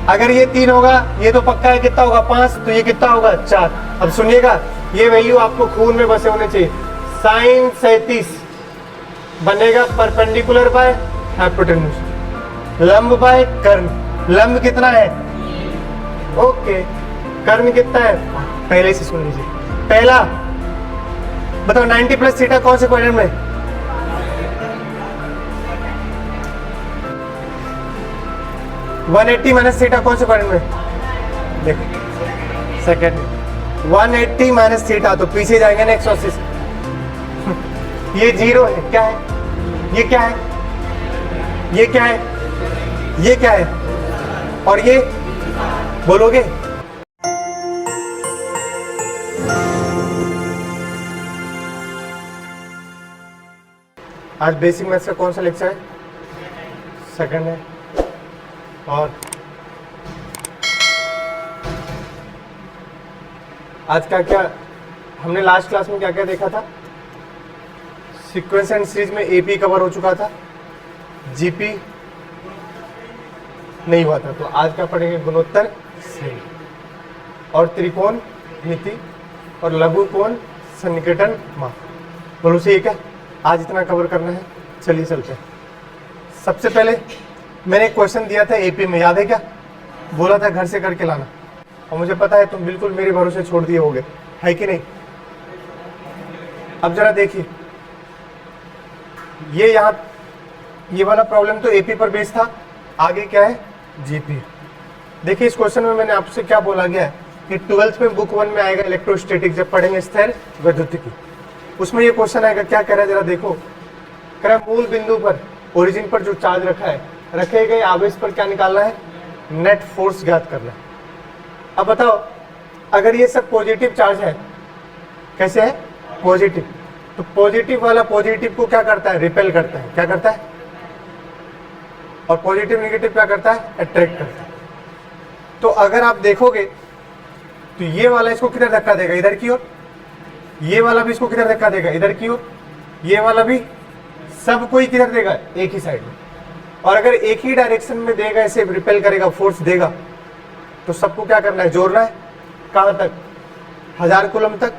अगर ये 3 होगा, ये तो पक्का है, कितना होगा 5, तो ये कितना होगा 4। अब सुनिएगा, ये वैल्यू आपको खून में बसे होने चाहिए। साइन 37 बनेगा परपेंडिकुलर बाय हाइपोटेन्यूज, लंब बाय कर्ण। लंब कितना है, ओके, कर्ण कितना है, पहले से सुन लीजिए। पहला बताओ 90 प्लस थीटा कौन से क्वाड्रेंट में, 180 माइनस थीटा कौन से क्वाड्रेंट में, देखो सेकंड 180 माइनस थीटा, तो पीछे जाएंगे ना 180 से। ये 0 है, क्या है, ये क्या है, ये क्या है, ये क्या है, और ये बोलोगे। आज बेसिक मैथ्स का कौन सा लेक्चर है, सेकंड है। और आज का क्या हमने लास्ट क्लास में क्या क्या देखा था, सीक्वेंस एंड सीरीज में एपी कवर हो चुका था, जीपी नहीं हुआ था। तो आज का पढ़ेंगे गुणोत्तर श्रेणी और त्रिकोण मिति और लघु कोण सन्निकटन माप। बोलो सही है क्या, आज इतना कवर करना है। चलिए चलते हैं। सबसे पहले मैंने एक क्वेश्चन दिया था एपी में, याद है क्या, बोला था घर से करके लाना, और मुझे पता है तुम बिल्कुल मेरे भरोसे छोड़ दिए होगे, है कि नहीं। अब जरा देखिए, ये यहाँ ये वाला प्रॉब्लम तो एपी पर बेस्ड था, आगे क्या है जीपी। देखिए इस क्वेश्चन में मैंने आपसे क्या बोला गया है कि 12th में बुक 1 में आएगा इलेक्ट्रोस्टैटिक, जब पढ़ेंगे स्थिर वैद्युतिकी, उसमें ये क्वेश्चन आएगा। क्या कह रहा है जरा देखो, कह रहा है मूल बिंदु पर ओरिजिन पर जो चार्ज रखा है, रखे गए आवेश पर क्या निकालना है, नेट फोर्स ज्ञात करना है। अब बताओ अगर ये सब पॉजिटिव चार्ज है, कैसे है पॉजिटिव, तो पॉजिटिव वाला पॉजिटिव को क्या करता है, रिपेल करता है, क्या करता है, और पॉजिटिव नेगेटिव क्या करता है, अट्रैक्ट करता है। तो अगर आप देखोगे तो ये वाला इसको किधर धक्का देगा, इधर की ओर, ये वाला भी इसको किधर धक्का देगा, इधर की ओर, ये वाला भी, सब कोई किधर देगा, एक ही साइड में। और अगर एक ही डायरेक्शन में देगा, ऐसे रिपेल करेगा, फोर्स देगा, तो सबको क्या करना है, जोड़ना है। कहां तक, 1000 कूलम तक।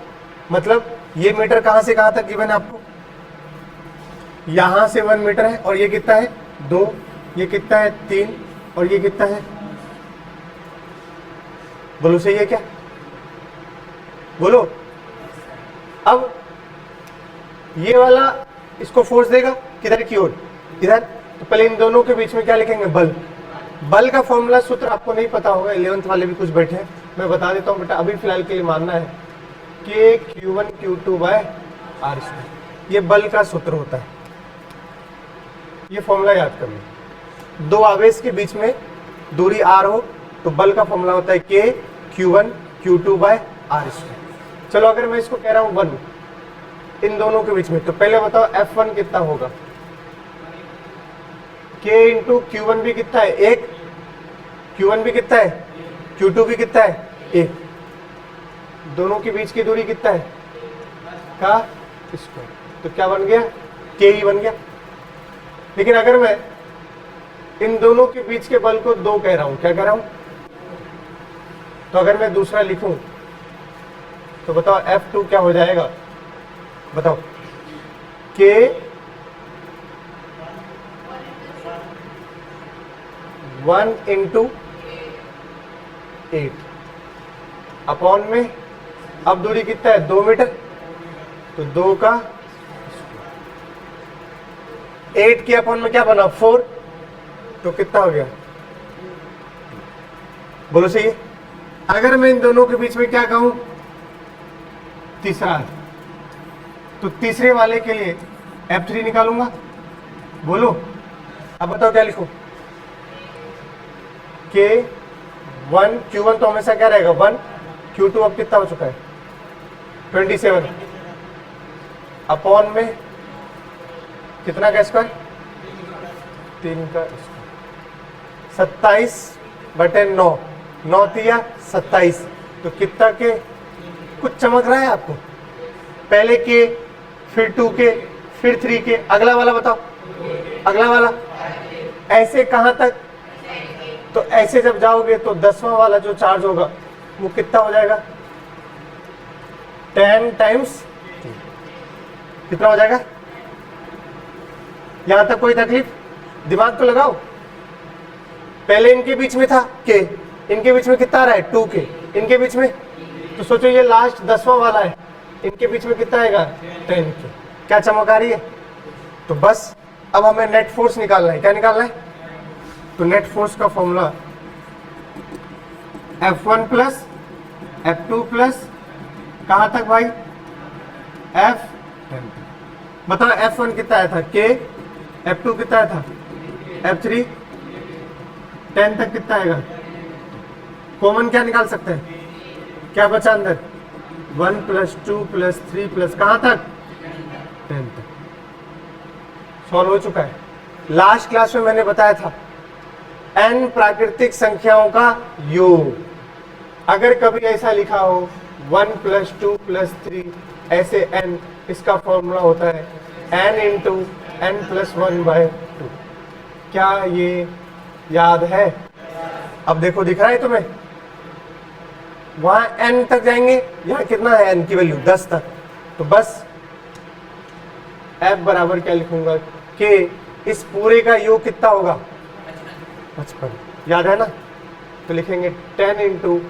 मतलब ये मीटर कहां से कहां तक गिवन है आपको, यहां से 1 मीटर है, और ये कितना है 2, ये कितना है 3, और ये कितना है, बोलो सही है क्या, बोलो। अब ये वाला इसको फोर्स देगा किधर की ओर, इधर, तो पहले इन दोनों के बीच में क्या लिखेंगे, बल। बल का फॉर्मूला सूत्र आपको नहीं पता होगा, 11th वाले भी कुछ बैठे हैं, मैं बता देता हूँ बेटा, अभी फिलहाल के लिए मानना है कि Q1 Q2 बाय R², ये बल का सूत्र होता है, ये फॉर्मूला याद कर लो। दो आवेश के बीच में दूरी r हो तो बल का फॉर्मूला होता है K Q1 Q2 bye R²। चलो अगर मैं इसको कह रहा हूँ 1 इन दोनों के बीच में, तो पहले बताओ F1 कितना होगा, K इंटू Q1 भी कितना है 1, Q1 भी कितना है, Q2 भी कितना है 1, दोनों के बीच की दूरी कितना है का स्क्वायर, तो क्या बन गया, K ही बन गया। लेकिन अगर मैं इन दोनों के बीच के बल को 2 कह रहा हूं, क्या कह रहा हूं, तो अगर मैं दूसरा लिखूं तो बताओ F2 क्या हो जाएगा, बताओ, K 1 इंटू 8 अपॉन में, अब दूरी कितना है 2 मीटर, तो 2 का 8 के अपॉन में क्या बना 4, तो कितना हो गया, बोलो सही है। अगर मैं इन दोनों के बीच में क्या कहूं, तीसरा, तो तीसरे वाले के लिए F3 निकालूंगा, बोलो। अब बताओ क्या लिखो, K1 Q1 तो हमेशा क्या रहेगा 1, Q2 अब कितना हो चुका है 27, अपॉन में कितना का स्क्वायर, 3 का स्क्वायर, 27/9, 9 तिया 27, तो कितना के, कुछ चमक रहा है आपको, पहले के, फिर 2 के, फिर 3 के, अगला वाला बताओ, अगला वाला ऐसे कहां तक, तो ऐसे जब जाओगे तो 10वां वाला जो चार्ज होगा वो कितना हो जाएगा, 10 टाइम्स कितना हो जाएगा। यहां तक कोई तकलीफ, दिमाग तो लगाओ। पहले इनके बीच में था के, इनके बीच में कितना आ रहा है 2k, इनके बीच में, तो सोचो ये लास्ट 10वां वाला है, इनके बीच में कितना आएगा 10k। क्या चमक आ रही है। तो बस अब हमें नेट फोर्स निकालना है। क्या निकालना है, तो नेट फोर्स का formula F1 plus F2 plus कहां तक भाई, F। बताओ F1 कितना आया था k, F2 कितना आया था F3, 10 तक कितना आएगा। कॉमन क्या निकाल सकते हैं, क्या बचा अंदर, 1 प्लस 2 प्लस 3 प्लस कहां तक 10 तक। सॉल्व हो चुका है। लास्ट क्लास में मैंने बताया था n प्राकृतिक संख्याओं का योग। अगर कभी ऐसा लिखा हो 1 प्लस 2 प्लस 3 ऐसे n, इसका फॉर्मूला होता है n इंटू n प्लस 1/2। क्या ये याद है। अब देखो दिख रहा है तुम्हें, वहां n तक जाएंगे, यहां कितना है n की वैल्यू 10 तक, तो बस f बराबर क्या लिखूंगा, k इस पूरे का योग कितना होगा 55। याद है ना, तो लिखेंगे 10 इंटू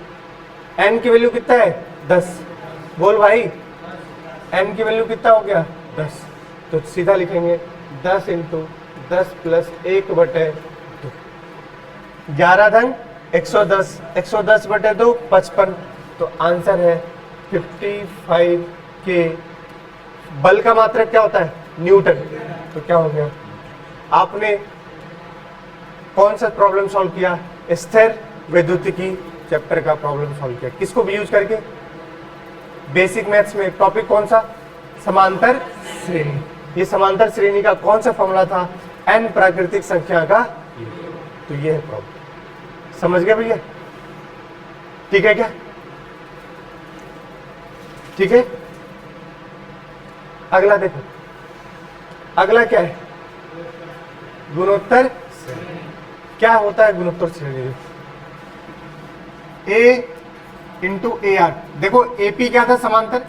n की वैल्यू कितना है 10। बोल भाई n की वैल्यू कितना हो गया 10, तो सीधा लिखेंगे 10 इंटू 10 प्लस 1/2, 11 धन 110, 110/2 55, तो आंसर है 55 के। बल का मात्रक क्या होता है न्यूटन। तो क्या हो गया, आपने कौन सा प्रॉब्लम सॉल्व किया, स्थिर विद्युतिकी चैप्टर का प्रॉब्लम सॉल्व किया। किसको भी यूज करके, बेसिक मैथ्स में टॉपिक कौन सा, समांतर श्रेणी। ये समांतर श्रेणी का कौन सा फॉर्मूला था, n प्राकृतिक संख्या का। तो ये है प्रॉब्लम, समझ गए भैया। ठीक है क्या, ठीक है। अगला देखो, अगला क्या है, गुणोत्तर। क्या होता है गुणोत्तर श्रेणी, a इंटू ए आर। देखो AP क्या था समांतर,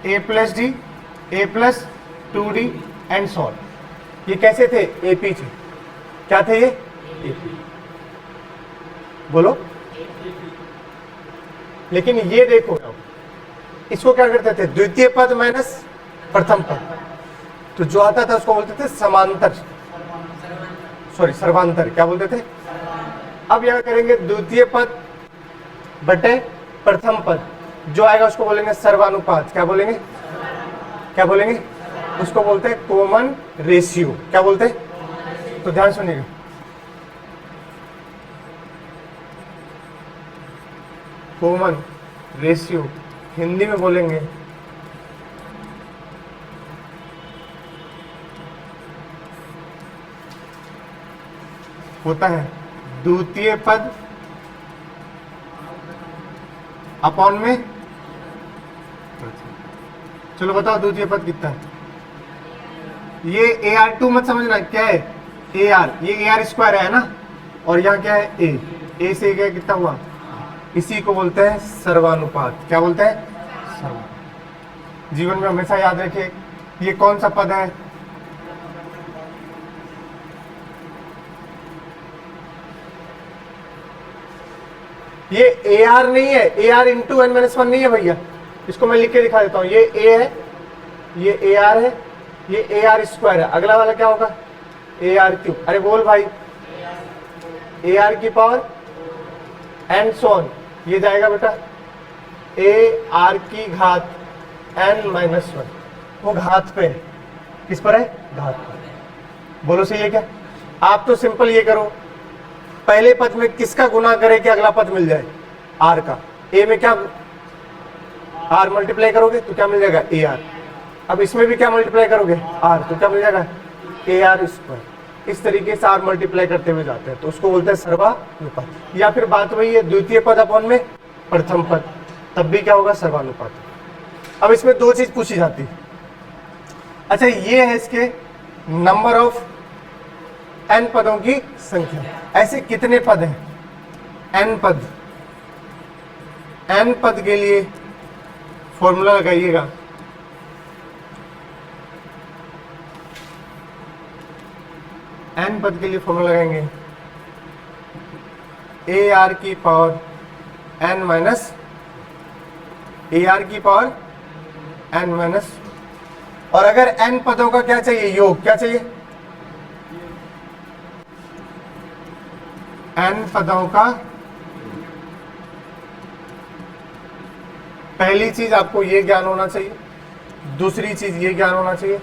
a plus D, a plus 2d and solve. ये कैसे थे, AP थे। क्या थे ये AP, बोलो। लेकिन ये देखो, इसको क्या करते थे, द्वितीय पद माइनस प्रथम पद, तो जो आता था उसको बोलते थे समांतर, सॉरी सर्वांतर। क्या बोलते थे। अब यहां करेंगे द्वितीय पद बटे प्रथम पद, जो आएगा उसको बोलेंगे सर्वानुपात। क्या बोलेंगे, क्या बोलेंगे, उसको बोलते हैं कॉमन रेशियो। क्या बोलते हैं, तो ध्यान सुनिएगा। कॉमन रेशियो हिंदी में बोलेंगे होता है द्वितीय पद अपॉन में। चलो बताओ द्वितीय पद कितना है। ये AR2 मत समझना, क्या है AR, ये AR स्क्वायर है ना, और यहाँ क्या है A से क्या कितना हुआ, इसी को बोलते हैं सर्वानुपात। क्या बोलते हैं, सर्वानुपात। जीवन में हमेशा याद रखिए, ये कौन सा पद है, ये AR नहीं है, AR इंटू n-1 नहीं है भैया। इसको मैं लिख के दिखा देता हूं, ये A है, ये AR है, ये AR स्क्वायर है। अगला वाला क्या होगा, AR3। अरे बोल भाई, AR की पावर एंड सोन, ये जाएगा बेटा AR की घात n-1। वो घात पे है, किस पर है, घात पर। बोलो सही है क्या। आप तो सिंपल ये करो, पहले पद में किसका गुना करे कि अगला पद मिल जाए, R का। A में क्या R मल्टीप्लाई करोगे तो क्या मिल जाएगा AR। अब इसमें भी क्या मल्टीप्लाई करोगे R, तो क्या मिल जाएगा AR स्क्वायर। इस तरीके से R मल्टीप्लाई करते हुए जाते हैं, तो उसको बोलते हैं सर्वानुपात। या फिर बात वही है, द्वितीय पद अपॉन में प्रथम पद, तब भी क्या होगा सर्वानुपात। अब इसमें दो चीज पूछी जाती है। अच्छा, ये है इसके नंबर ऑफ n पदों की संख्या। ऐसे कितने पद हैं? n पद। n पद के लिए फॉर्मूला लगाइएगा। n पद के लिए फॉर्मूला लगाएंगे ए आर की power n minus A R की पावर n माइनस, और अगर n पदों का क्या चाहिए? योग। क्या चाहिए? n पदों का, पहली चीज आपको ये ज्ञान होना चाहिए, दूसरी चीज ये ज्ञान होना चाहिए,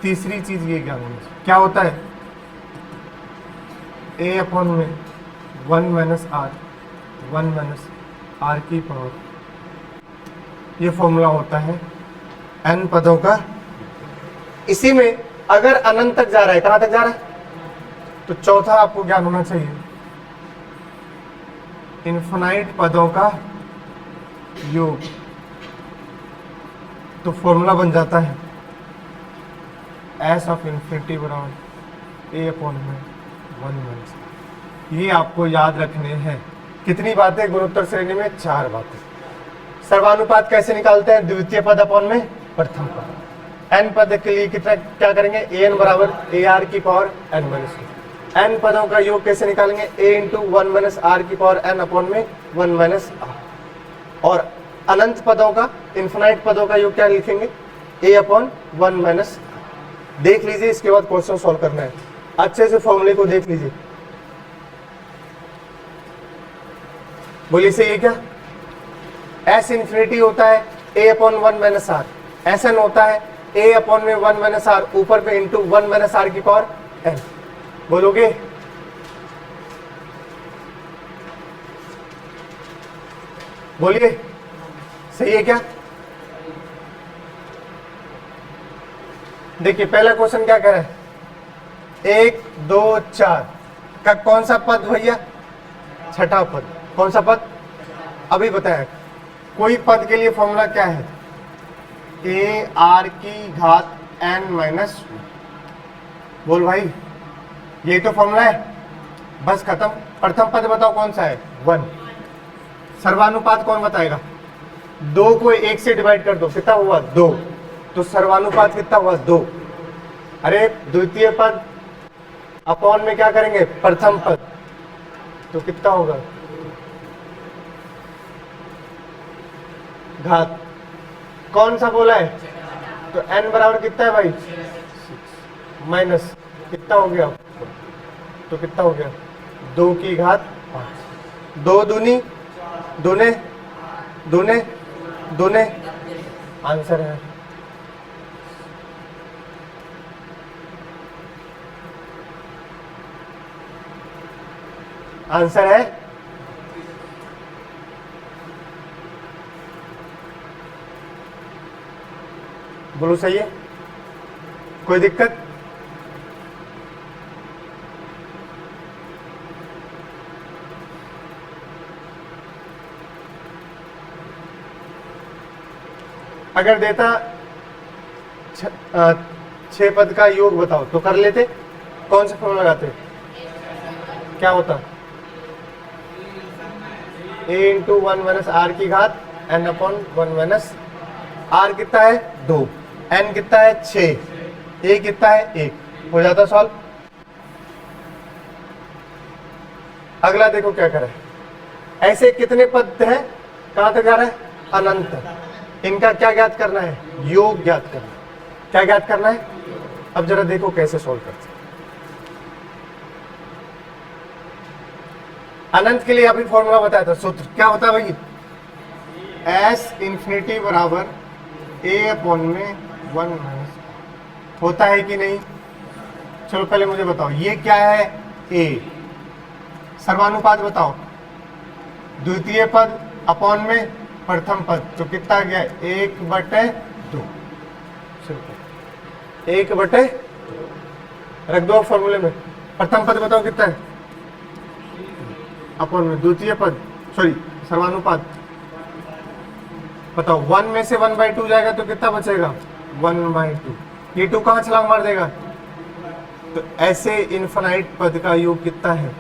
तीसरी चीज ये ज्ञान होना चाहिए। क्या होता है? a अपॉन में 1 माइनस आर, 1 माइनस आर की पावर, ये फॉर्मूला होता है n पदों का। इसी में अगर अनंत तक जा रहा है, कहां तक जा रहा है? तो चौथा आपको ज्ञान होना चाहिए, इनफिनाइट पदों का योग। तो फॉर्मूला बन जाता है एस ऑफ इन्फिनिटी बराबर ए अपॉन में 1 माइनस। ये आपको याद रखने हैं। कितनी बातें गुणोत्तर श्रेणी में? 4 बातें। सर्वानुपात कैसे निकालते हैं? द्वितीय पद अपॉन में प्रथम पद। n पद के लिए कितना क्या करेंगे? an बराबर ए आर की पावर n माइनस। n पदों का योग कैसे निकालेंगे? a इंटू 1 माइनस आर की पावर n अपॉन में 1 माइनस आर। और अनंत पदों का, इन्फिनाइट पदों का योग क्या लिखेंगे? a upon 1 minus. देख लीजिए, इसके बाद क्वेश्चन सॉल्व करना है। अच्छे से फॉर्मूले को देख लीजिए। बोलिए सही है क्या? s इन्फिनिटी होता है a upon 1 minus r, Sn होता है a अपॉन में 1 माइनस आर, ऊपर पे इंटू 1 माइनस आर की पावर n। बोलोगे? बोलिए, सही है क्या? देखिए पहला क्वेश्चन क्या कह रहा है? 1 2 4 का कौन सा पद भैया? छठा पद। कौन सा पद? अभी बताया। कोई पद के लिए फॉर्मूला क्या है? ए आर की घात n माइनस। बोल भाई, यही तो फॉर्मूला है, बस खत्म। प्रथम पद बताओ कौन सा है? 1। सर्वानुपात कौन बताएगा? 2 को 1 से डिवाइड कर दो, कितना हुआ? 2। तो सर्वानुपात कितना हुआ? 2। अरे द्वितीय पद अपॉन में क्या करेंगे? प्रथम पद, तो कितना होगा? घात। कौन सा बोला है? तो n बराबर कितना है भाई? 6 माइनस कितना हो गया? तो कितना हो गया? 2 की घात 5। 2 दूनी दूने दूने दूने, आंसर है आंसर है बोलो सही है? कोई दिक्कत? अगर देता 6 पद का योग बताओ तो कर लेते। कौन सा फॉर्मूला लगाते? क्या होता? a इंटू 1 माइनस आर की घात n अपॉन 1 माइनस आर कितना है? 2, n कितना है? 6, a कितना है? 1। हो जाता सॉल्व। अगला देखो क्या करे। ऐसे कितने पद हैं? कहां तक जा रहा है? अनंत। इनका क्या ज्ञात करना है? योग ज्ञात करना है। क्या ज्ञात करना है? अब जरा देखो कैसे सॉल्व करते हैं। अनंत के लिए अभी फॉर्मूला बताया था, सूत्र क्या होता है भाई? एस इन्फिनिटी बराबर ए अपॉन में 1 माइनस। होता है कि नहीं? चलो पहले मुझे बताओ, ये क्या है? ए। सर्वानुपात बताओ। द्वितीय पद अपॉन में प्रथम पद, तो कितना आ गया? 1/2। 1/2 रख दो फॉर्मूले में। प्रथम पद बताओ कितना है? अपॉन में द्वितीय पद, सॉरी सर्वानुपात बताओ। 1 में से 1/2 जाएगा तो कितना बचेगा? 1/2। ये 2 कहाँ छलांग मार देगा? तो ऐसे इनफाइनाइट पद का योग कितना है?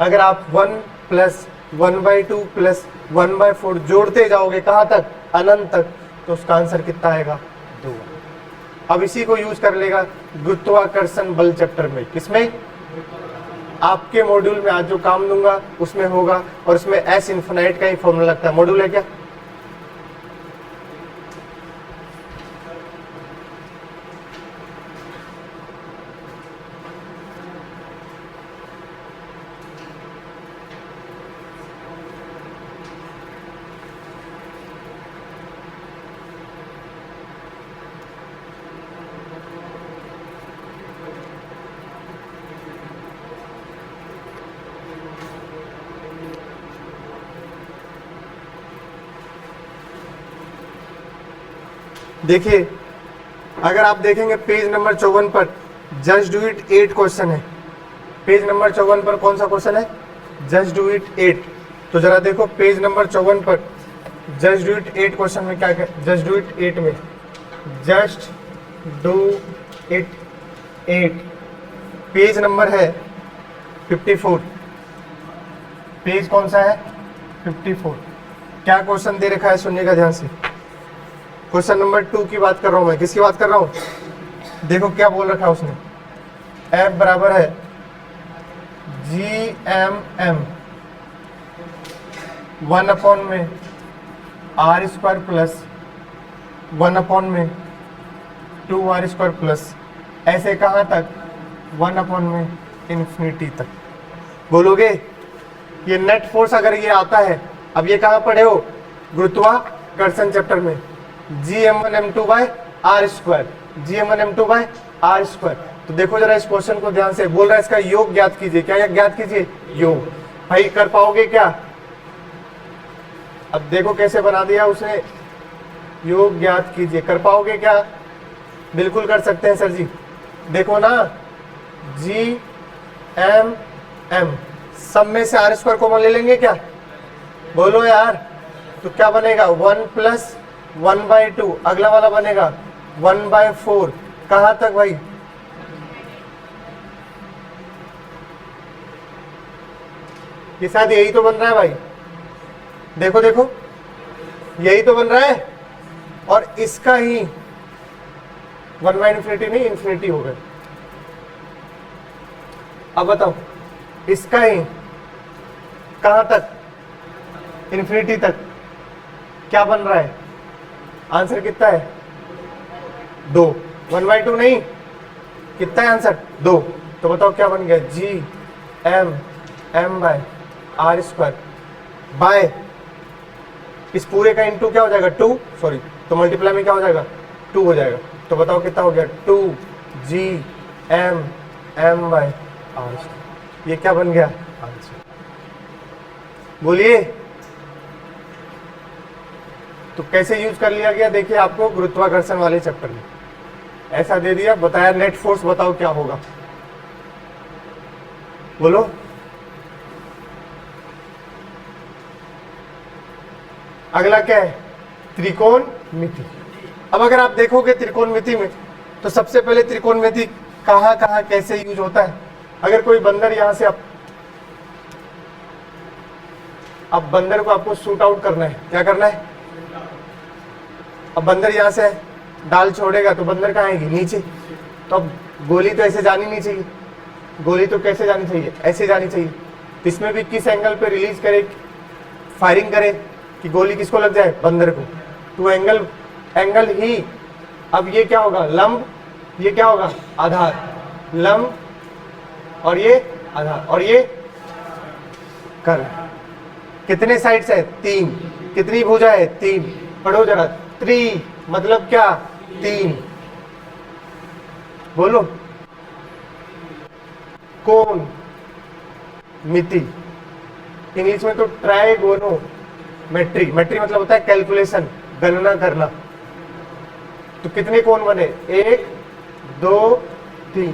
अगर आप 1 प्लस 1/2 प्लस 1/4 जोड़ते जाओगे कहाँ तक? अनंत तक, तो उसका आंसर कितना आएगा? 2। अब इसी को यूज कर लेगा गुरुत्वाकर्षण बल चैप्टर में। किसमें? आपके मॉड्यूल में आज जो काम दूंगा उसमें होगा, और उसमें एस इनफिनाइट का ही फॉर्मूला लगता है। मॉड्यूल है क्या? देखिए, अगर आप देखेंगे पेज नंबर 54 पर जस्ट डू इट 8 क्वेश्चन है। पेज नंबर 54 पर कौन सा क्वेश्चन है? Just do it 8। तो जरा देखो पेज नंबर 54 पर जस्ट डू इट 8 क्वेश्चन में क्या है? जस्ट डू इट 8 में just do it 8 page number है 54। पेज कौन सा है? 54। क्या क्वेश्चन दे रखा है सुनिएगा ध्यान से। क्वेश्चन नंबर 2 की बात कर रहा हूं मैं। किसकी बात कर रहा हूं? देखो क्या बोल रखा है उसने। F बराबर है GMM 1 में R² प्लस 1 में 2R² प्लस ऐसे कहाँ तक? 1 में इन्फिनिटी तक। बोलोगे ये नेट फोर्स अगर ये आता है, अब ये कहाँ पढ़े हो? गुरुत्वाकर्षण चैप्टर में। Gm1m2/r², Gm1m2/r²। तो देखो जरा इस क्वेश्चन को ध्यान से। बोल रहा है इसका योग ज्ञात कीजिए। क्या ज्ञात कीजिए? योग। भाई कर पाओगे क्या? अब देखो कैसे बना दिया उसने, योग ज्ञात कीजिए। कर पाओगे क्या? बिल्कुल कर सकते हैं सर जी। देखो ना, Gm सब में से R² कॉमन ले लेंगे क्या? बोलो यार। तो क्या बनेगा? 1 प्लस 1/2। अगला वाला बनेगा 1/4। कहां तक भाई? ये शायद यही तो बन रहा है भाई। देखो देखो, यही तो बन रहा है। और इसका ही 1/∞ नहीं, इन्फिनिटी हो गया। अब बताओ, इसका ही कहां तक? इन्फिनिटी तक। क्या बन रहा है? आंसर कितना है? 2। 1/2 नहीं, कितना है आंसर? 2। तो बताओ क्या बन गया? Gm/r² बाय इस पूरे का इनटू क्या हो जाएगा? 2। सॉरी, तो मल्टीप्लाई में क्या हो जाएगा? 2 हो जाएगा। तो बताओ कितना हो गया? 2Gm/r²। ये क्या बन गया? आंसर। बोलिए। तो कैसे यूज कर लिया गया? देखिए आपको गुरुत्वाकर्षण वाले चैप्टर में ऐसा दे दिया, बताया नेट फोर्स, बताओ क्या होगा? बोलो। अगला क्या है? त्रिकोणमिति। अब अगर आप देखोगे त्रिकोणमिति में, तो सबसे पहले त्रिकोणमिति कहाँ कहाँ कैसे यूज होता है? अगर कोई बंदर यहां से अब बंदर को आपको शूट आउट करना है। क्या करना है? अब बंदर यहां से डाल छोड़ेगा तो बंदर कहाँ आएगी? नीचे। तो अब गोली तो ऐसे जानी नहीं चाहिए। गोली तो कैसे जानी चाहिए? ऐसे जानी चाहिए। तो इसमें भी किस एंगल पे रिलीज करे, फायरिंग करे कि गोली किसको लग जाए? बंदर को। तो एंगल ही। अब ये क्या होगा? लंब। ये क्या होगा? आधार। लंब और ये आधार, और ये कर्ण। कितने साइड्स है? 3। कितनी भुजा है? 3। पढ़ो जरा। 3 मतलब क्या? 3। बोलो। कोण मिति, इंग्लिश में तो ट्राइगोनोमेट्री। मेट्री मतलब होता है कैलकुलेशन, गणना करना। तो कितने कोण बने? 1 2 3।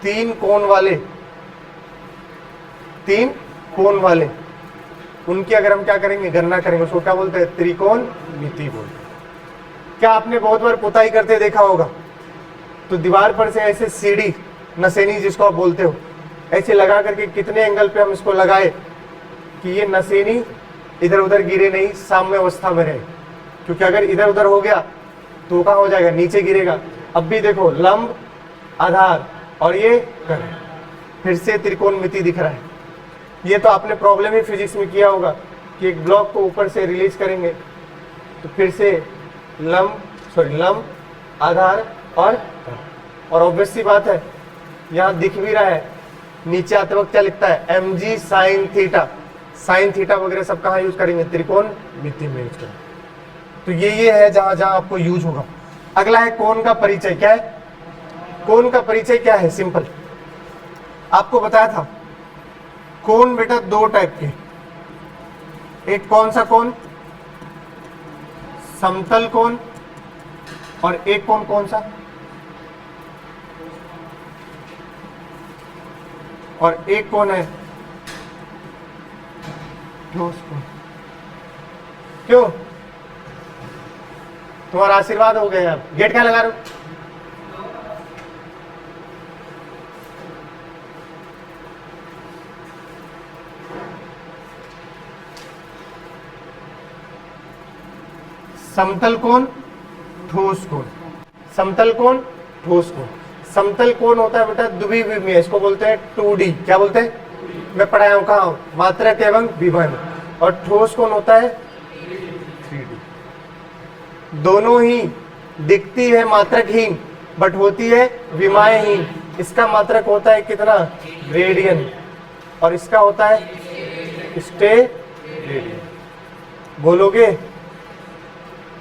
3 कोण वाले, 3 कोण वाले, उनकी अगर हम क्या करेंगे? गणना करेंगे। उसको क्या बोलते हैं? त्रिकोणमिति बोलते हैं। क्या आपने बहुत बार पुताई करते देखा होगा? तो दीवार पर से ऐसे सीढ़ी नसेनी जिसको आप बोलते हो, ऐसे लगा करके कितने एंगल पे हम इसको लगाए कि ये नसेनी इधर उधर गिरे नहीं, साम्य अवस्था में रहे, क्योंकि अगर इधर उधर हो गया तो कहाँ हो जाएगा, नीचे गिरेगा। अब भी देखो लंब, आधार और ये कर, फिर से त्रिकोणमिति दिख रहा है। ये तो आपने प्रॉब्लम ही फिजिक्स में किया होगा कि एक ब्लॉक को ऊपर से रिलीज करेंगे तो फिर से लंब, आधार और ऑब्वियस सी बात है यहाँ दिख भी रहा है, नीचे आते वक्त क्या लिखता है, mg sin theta. Sine theta वगैरह सब कहाँ यूज करेंगे, त्रिकोणमिति में यूज करेंगे। तो ये है जहां जहां आपको यूज होगा। अगला है कोण का परिचय। क्या है कोण का परिचय? क्या है, सिंपल, आपको बताया था कोण बेटा दो टाइप के, एक कौन सा कोण, समतल कोण, और एक कोण कौन सा, और एक कोण है ठोस कोण। क्यों? तुम्हारा आशीर्वाद हो गया। गेट क्या लगा रहे हो? समतल कोण, ठोस कोण, समतल कोण, ठोस कोण। समतल कोण होता है बेटा द्विविमीय, इसको बोलते हैं 2D। क्या बोलते हैं? मैं पढ़ाया हूं कहाँ, मात्रक एवं विभन। और ठोस कोण होता है 3D। दोनों ही दिखती है मात्रकहीन बट होती है विमायहीन। इसका मात्रक होता है कितना, रेडियन, और इसका होता है स्टेरेडियन। बोलोगे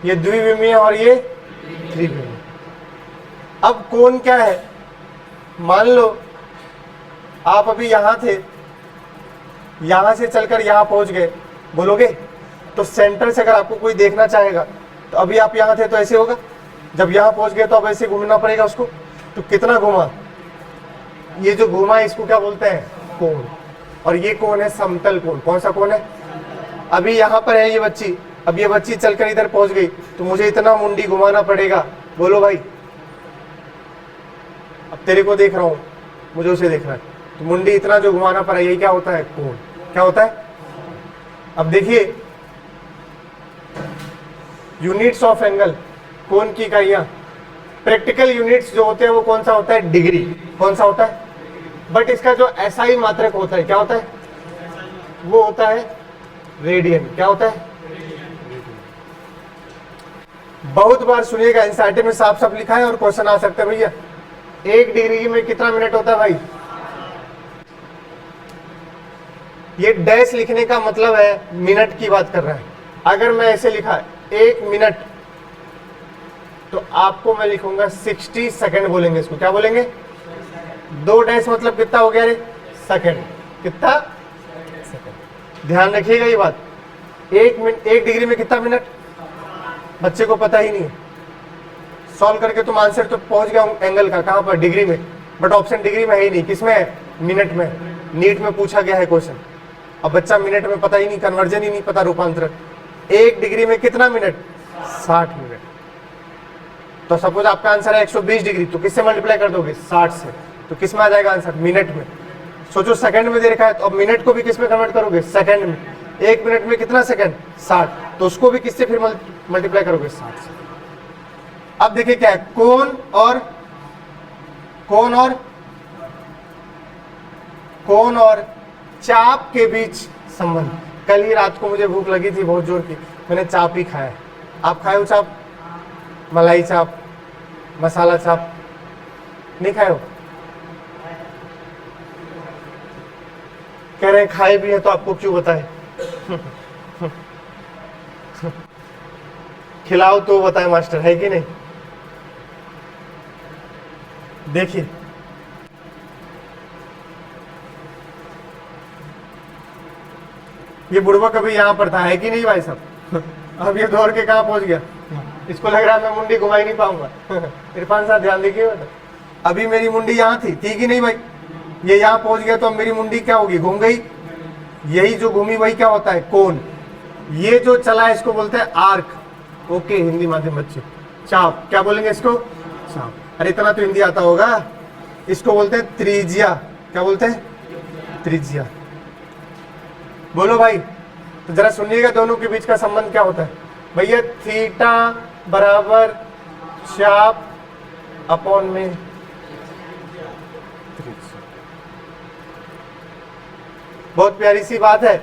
ये द्विविमीय और ये त्रिविमीय। अब कोण क्या है, मान लो आप अभी यहां थे, यहां से चलकर यहां पहुंच गए, बोलोगे? तो सेंटर से अगर आपको कोई देखना चाहेगा तो अभी आप यहां थे तो ऐसे होगा, जब यहां पहुंच गए तो अब ऐसे घूमना पड़ेगा उसको। तो कितना घुमा, ये जो घुमा है इसको क्या बोलते हैं, कोण। और ये कोण है समतल कोण। कौन सा कोण है? अभी यहां पर है ये बच्ची, अब ये बच्ची चलकर इधर पहुंच गई तो मुझे इतना मुंडी घुमाना पड़ेगा। बोलो भाई, अब तेरे को देख रहा हूं, मुझे उसे देखना है, तो मुंडी इतना जो घुमाना पड़ा, यही क्या होता है, कोण। क्या होता है? अब देखिए यूनिट्स ऑफ एंगल, कोण की इकाइयां, प्रैक्टिकल यूनिट्स जो होते हैं वो कौन सा होता है, डिग्री। कौन सा होता है? बट इसका जो एसआई मात्रक होता है, क्या होता है, वो होता है रेडियन। क्या होता है? बहुत बार सुनिएगा, एनसीईआरटी में साफ साफ लिखा है और क्वेश्चन आ सकता है भैया, 1 डिग्री में कितना मिनट होता है भाई? ये डैश लिखने का मतलब है मिनट की बात कर रहा है। अगर मैं ऐसे लिखा 1 मिनट तो आपको मैं लिखूंगा 60 सेकंड बोलेंगे इसको। क्या बोलेंगे? 2 डैश मतलब कितना हो गया रे, सेकंड। कितना? सेकंड। ध्यान रखिएगा ये बात। 1 डिग्री में कितना मिनट, बच्चे को पता ही नहीं है। सॉल्व करके तुम आंसर तो पहुंच गया एंगल का, कहां पर, डिग्री में, बट ऑप्शन डिग्री में है ही नहीं। किसमें है? मिनट में। नीट में पूछा गया है क्वेश्चन, अब बच्चा मिनट में पता ही नहीं, कन्वर्जन ही नहीं पता, रूपांतरण। 1 डिग्री में कितना मिनट, 60 मिनट। तो सपोज आपका आंसर है 120 डिग्री, तो किससे मल्टीप्लाई कर दोगे, 60 से। तो किस में आ जाएगा आंसर, मिनट में। सोचो सेकंड में दे रखा है, तो अब मिनट को भी किस में कन्वर्ट करोगे, सेकंड में। 1 मिनट में कितना सेकंड, 60, तो उसको भी किससे फिर मल्टीप्लाई करोगे, 60 से। अब देखिए क्या है, कोण और चाप के बीच संबंध। कल ही रात को मुझे भूख लगी थी बहुत जोर की, मैंने चाप ही खाया। आप खाए हो चाप, मलाई चाप, मसाला चाप? नहीं खाए हो? कह रहे हैं खाए भी है तो आपको क्यों बताए? खिलाओ तो बताए मास्टर, है कि नहीं? देखिए ये बुढ़वा कभी यहां पर था, है कि नहीं भाई साहब? अब ये दौड़ के कहां पहुंच गया, इसको लग रहा है मैं मुंडी घुमा ही नहीं पाऊंगा। इरफान साहब ध्यान देखिए, अभी मेरी मुंडी यहाँ थी कि नहीं भाई? ये यहाँ पहुंच गया तो अब मेरी मुंडी क्या होगी, घूम गई। यही जो घूमी वही क्या होता है, कोण। ये जो चला है इसको बोलते हैं आर्क। ओके हिंदी माध्यम बच्चे, चाप। क्या बोलेंगे इसको, चाप। अरे इतना तो हिंदी आता होगा, इसको बोलते हैं त्रिज्या। क्या बोलते हैं? त्रिज्या। बोलो भाई, तो जरा सुनिएगा दोनों के बीच का संबंध क्या होता है भैया। थीटा बराबर चाप अपॉन में त्रिज्या। बहुत प्यारी सी बात है,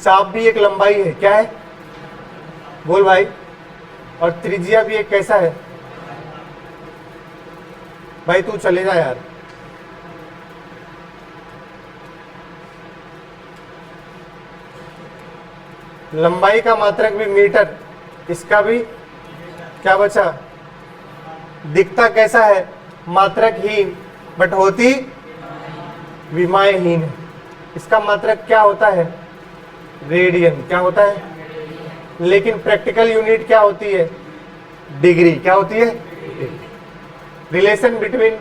चाप भी एक लंबाई है। क्या है? बोल भाई। और त्रिज्या भी एक कैसा है भाई? तू चले जा यार। लंबाई का मात्रक भी मीटर, इसका भी क्या बचा? दिखता कैसा है? मात्रकहीन, बट होती विमायहीन है। इसका मात्रक क्या होता है? रेडियन। क्या होता है? लेकिन प्रैक्टिकल यूनिट क्या होती है? डिग्री। क्या होती है? Relation between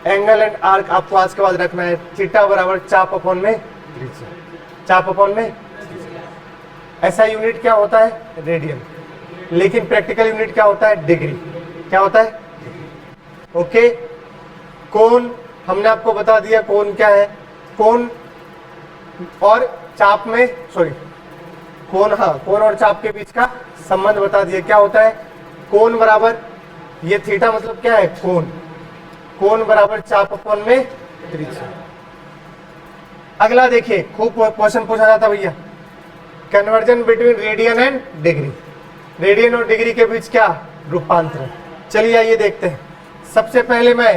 angle and arc आपको आज के बाद रखना है। थीटा बराबर चाप अपॉन में त्रिज्या। चाप अपॉन में ऐसा यूनिट क्या होता है? रेडियन। लेकिन प्रैक्टिकल यूनिट क्या होता है? डिग्री। क्या होता है? ओके। कोण हमने आपको बता दिया, कोण क्या है। कोण और चाप में, सॉरी, कोण, हाँ, कोण और चाप के बीच का संबंध बता दिया। क्या होता है? कोण बराबर, ये थीटा मतलब क्या है? कोण। कोण बराबर चाप अपॉन में त्रिज्या। अगला देखिए, खूब क्वेश्चन पूछा जाता भैया, conversion between radian and degree. Radian और डिग्री के बीच क्या रूपांतर। चलिए आइए देखते हैं। सबसे पहले मैं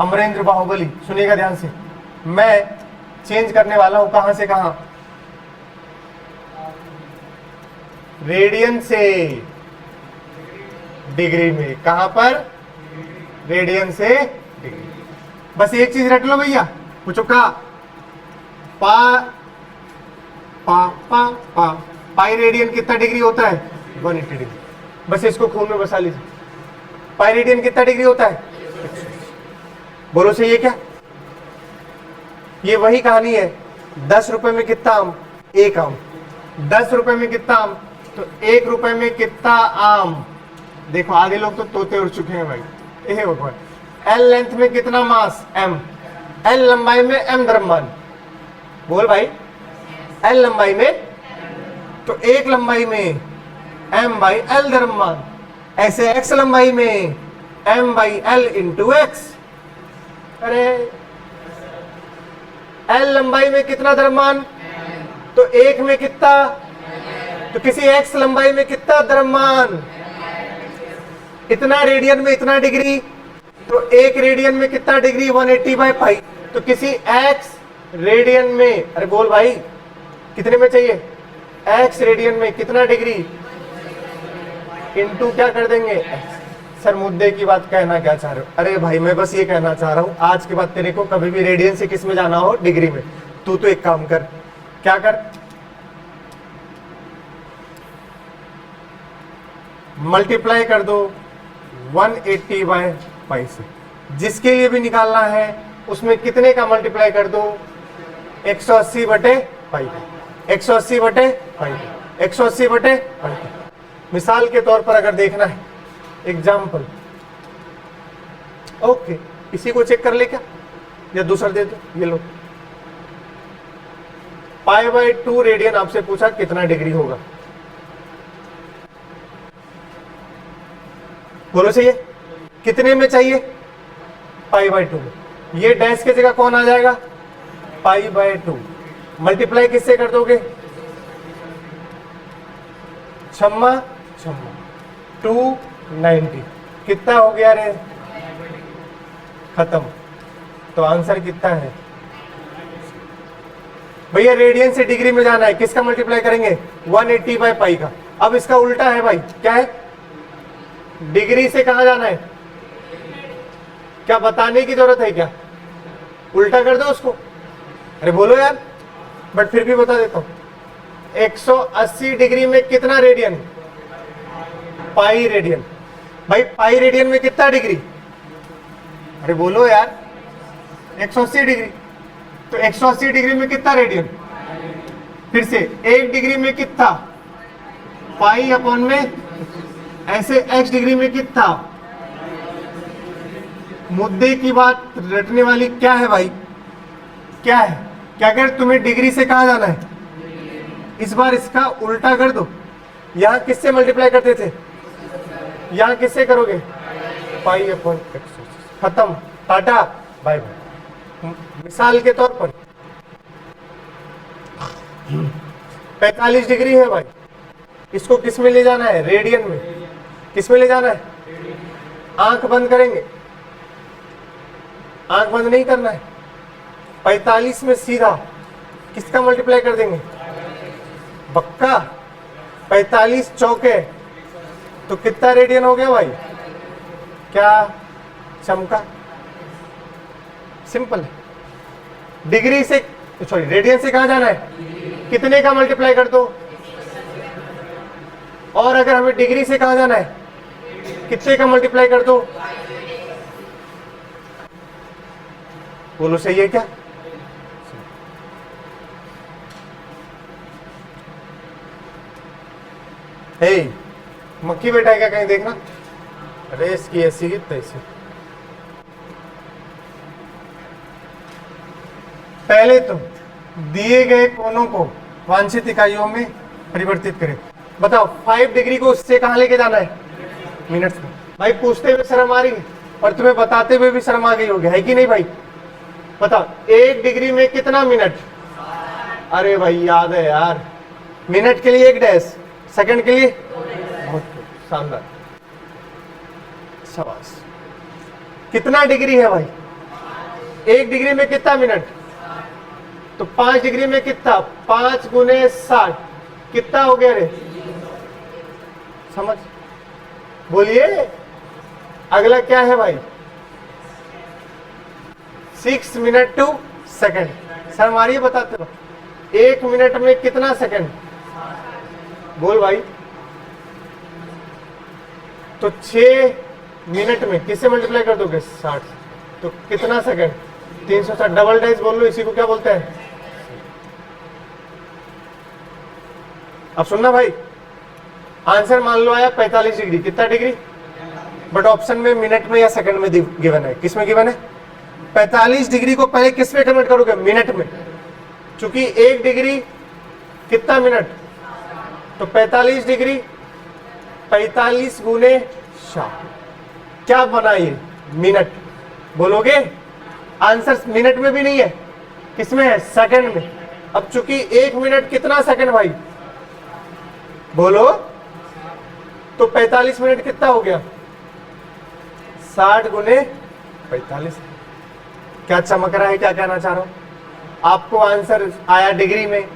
अमरेंद्र बाहुबली, सुनिएगा ध्यान से, मैं चेंज करने वाला हूं कहां से कहां? रेडियन से डिग्री में। कहां पर? रेडियन से डिग्री। बस एक चीज रट लो भैया, पूछो का पाई रेडियन कितना डिग्री होता है? 180 डिग्री। बस इसको खून में बसा लीजिए। पाई रेडियन कितना डिग्री होता है? बोलो सही है क्या? ये वही कहानी है। 10 रुपए में कितना आम? एक आम। 10 रुपए में कितना आम? तो 1 रुपए में कितना आम? देखो आधे लोग तो तोते उड़ चुके हैं भाई। ये भगवान। एल लेंथ में कितना मास? एम। एल लंबाई में एम द्रव्यमान। बोल भाई, एल लंबाई में, तो एक लंबाई में एम बाई एल द्रव्यमान। ऐसे एक्स लंबाई में m by l into x. अरे एल लंबाई में कितना द्रव्यमान? तो एक में कितना? तो किसी एक्स लंबाई में कितना द्रव्यमान? इतना रेडियन में इतना डिग्री, तो एक रेडियन में कितना डिग्री? 180 by pi. तो किसी एक्स रेडियन में, अरे बोल भाई कितने में चाहिए? एक्स रेडियन में कितना डिग्री? इनटू क्या कर देंगे? सर मुद्दे की बात कहना क्या चाह रहे हो? अरे भाई मैं बस ये कहना चाह रहा हूं, आज के बाद तेरे को कभी भी रेडियन से किस में जाना हो? डिग्री में। तू तो एक काम कर, क्या कर, मल्टीप्लाई कर दो 180 बाय पाई से। जिसके लिए भी निकालना है उसमें कितने का मल्टीप्लाई कर दो? 180 बटे पाई। 180 बटे पाई। 180 बटे पाई। मिसाल के तौर पर अगर देखना है, एग्जाम्पल, ओके, इसी को चेक कर ले क्या, या दूसरा दे दो? ये लो, पाई बाय 2 रेडियन आपसे पूछा कितना डिग्री होगा? बोलो चाहिए कितने में चाहिए? Pi by 2। ये डैश की जगह कौन आ जाएगा? Pi by 2। मल्टीप्लाई किससे कर दोगे? छम्मा 290। कितना हो गया रे? खत्म। तो आंसर कितना है भैया? रेडियन से डिग्री में जाना है, किसका मल्टीप्लाई करेंगे? 180 बाय पाई का। अब इसका उल्टा है भाई, क्या है? डिग्री से कहां जाना है? क्या बताने की जरूरत है क्या? उल्टा कर दो उसको। अरे बोलो यार, बट फिर भी बता देता हूं। 180 डिग्री में कितना रेडियन? Pi radian. भाई पाई रेडियन में कितना डिग्री? अरे बोलो यार, 180 डिग्री। तो 180 डिग्री में कितना रेडियन? फिर से 1 डिग्री में कितना? पाई अपॉन में, ऐसे x डिग्री में कितना? मुद्दे की बात रटने वाली क्या है भाई, क्या है, क्या कर तुम्हें डिग्री से कहा जाना है, इस बार इसका उल्टा कर दो। यहां किससे मल्टीप्लाई करते थे, यहां किससे करोगे, पाई अपॉन एक्स, खत्म, टाटा बाय बाय। मिसाल के तौर पर 45 डिग्री है भाई, इसको किस में ले जाना है, रेडियन में, किस में ले जाना है, आंख बंद करेंगे, आंख बंद नहीं करना है, 45 में सीधा किसका मल्टीप्लाई कर देंगे, पक्का 45 चौके तो कितना रेडियन हो गया भाई, क्या चमका, सिंपल है। डिग्री से सॉरी रेडियन से कहां जाना है, कितने का मल्टीप्लाई कर दो, और अगर हमें डिग्री से कहां जाना है, कितने का मल्टीप्लाई कर दो, बोलो सही है क्या, हे मक्खी बैठा है क्या कहीं देखना, रेस की ऐसी की तैसी। पहले तो दिए गए कोनों को वांछित इकाइयों में परिवर्तित करें। बताओ 5 डिग्री को उससे कहां लेके जाना है, मिनट्स में। भाई पूछते हुए शर्म आ रही है और तुम्हें बताते हुए भी शर्म आ गई होगी, है कि नहीं भाई, बताओ 1 डिग्री में कितना मिनट, अरे भाई याद है यार, मिनट के लिए 1 डैश, सेकंड के लिए, बहुत शानदार, शाबाश। कितना डिग्री है भाई, 1 डिग्री में कितना मिनट, तो 5 डिग्री में कितना, 5 गुने 60 कितना हो गया रे, समझ, बोलिए अगला क्या है भाई, 6 मिनट टू सेकंड, सर हमारी बताते हो 1 मिनट में कितना सेकंड, बोल भाई, तो 6 मिनट में किससे मल्टीप्लाई कर दोगे, 60, तो कितना सेकंड, 360, डबल डैश बोल लो, इसी को क्या बोलते हैं, अब सुनना भाई, आंसर मान लो आया 45 डिग्री, कितना डिग्री, बट ऑप्शन में मिनट में या सेकंड में गिवन है, किस में गिवन है, 45 डिग्री को पहले किस में कन्वर्ट करोगे, मिनट में, क्योंकि 1 डिग्री कितना मिनट, तो 45 डिग्री 45 गुने 60, क्या बना ये, मिनट, बोलोगे, आंसर मिनट में भी नहीं है, किसमें है, सेकंड में। अब चूंकि 1 मिनट कितना सेकंड भाई, बोलो, तो 45 मिनट कितना हो गया, 60 गुने 45, क्या चमक रहा है, क्या कहना चाह रहा हूं, आपको आंसर आया डिग्री में,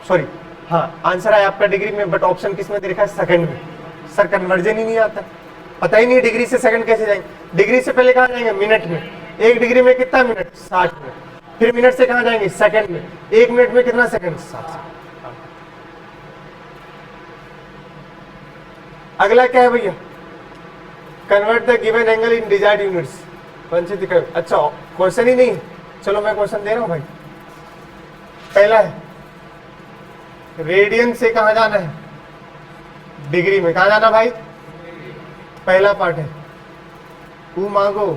सॉरी हाँ आंसर आया आपका डिग्री में, बट ऑप्शन किस में दे रखा है, सेकंड में, सर कन्वर्जन ही नहीं आता, पता ही नहीं डिग्री से सेकंड कैसे जाएंगे, डिग्री से पहले कहां जाएंगे, मिनट में, 1 डिग्री में कितना मिनट, 60 मिनट, फिर मिनट से कहां जाएंगे, सेकंड में, 1 मिनट में कितना सेकंड, 60। अगला क्या है भैया, convert the given angle in desired units, वांछित इकाई, अच्छा क्वेश्चन ही नहीं है, चलो मैं क्वेश्चन दे रहा हूं भाई। पहला है रेडियन से कहां जाना है, डिग्री में, कहां जाना भाई, पहला पार्ट है, U मांगो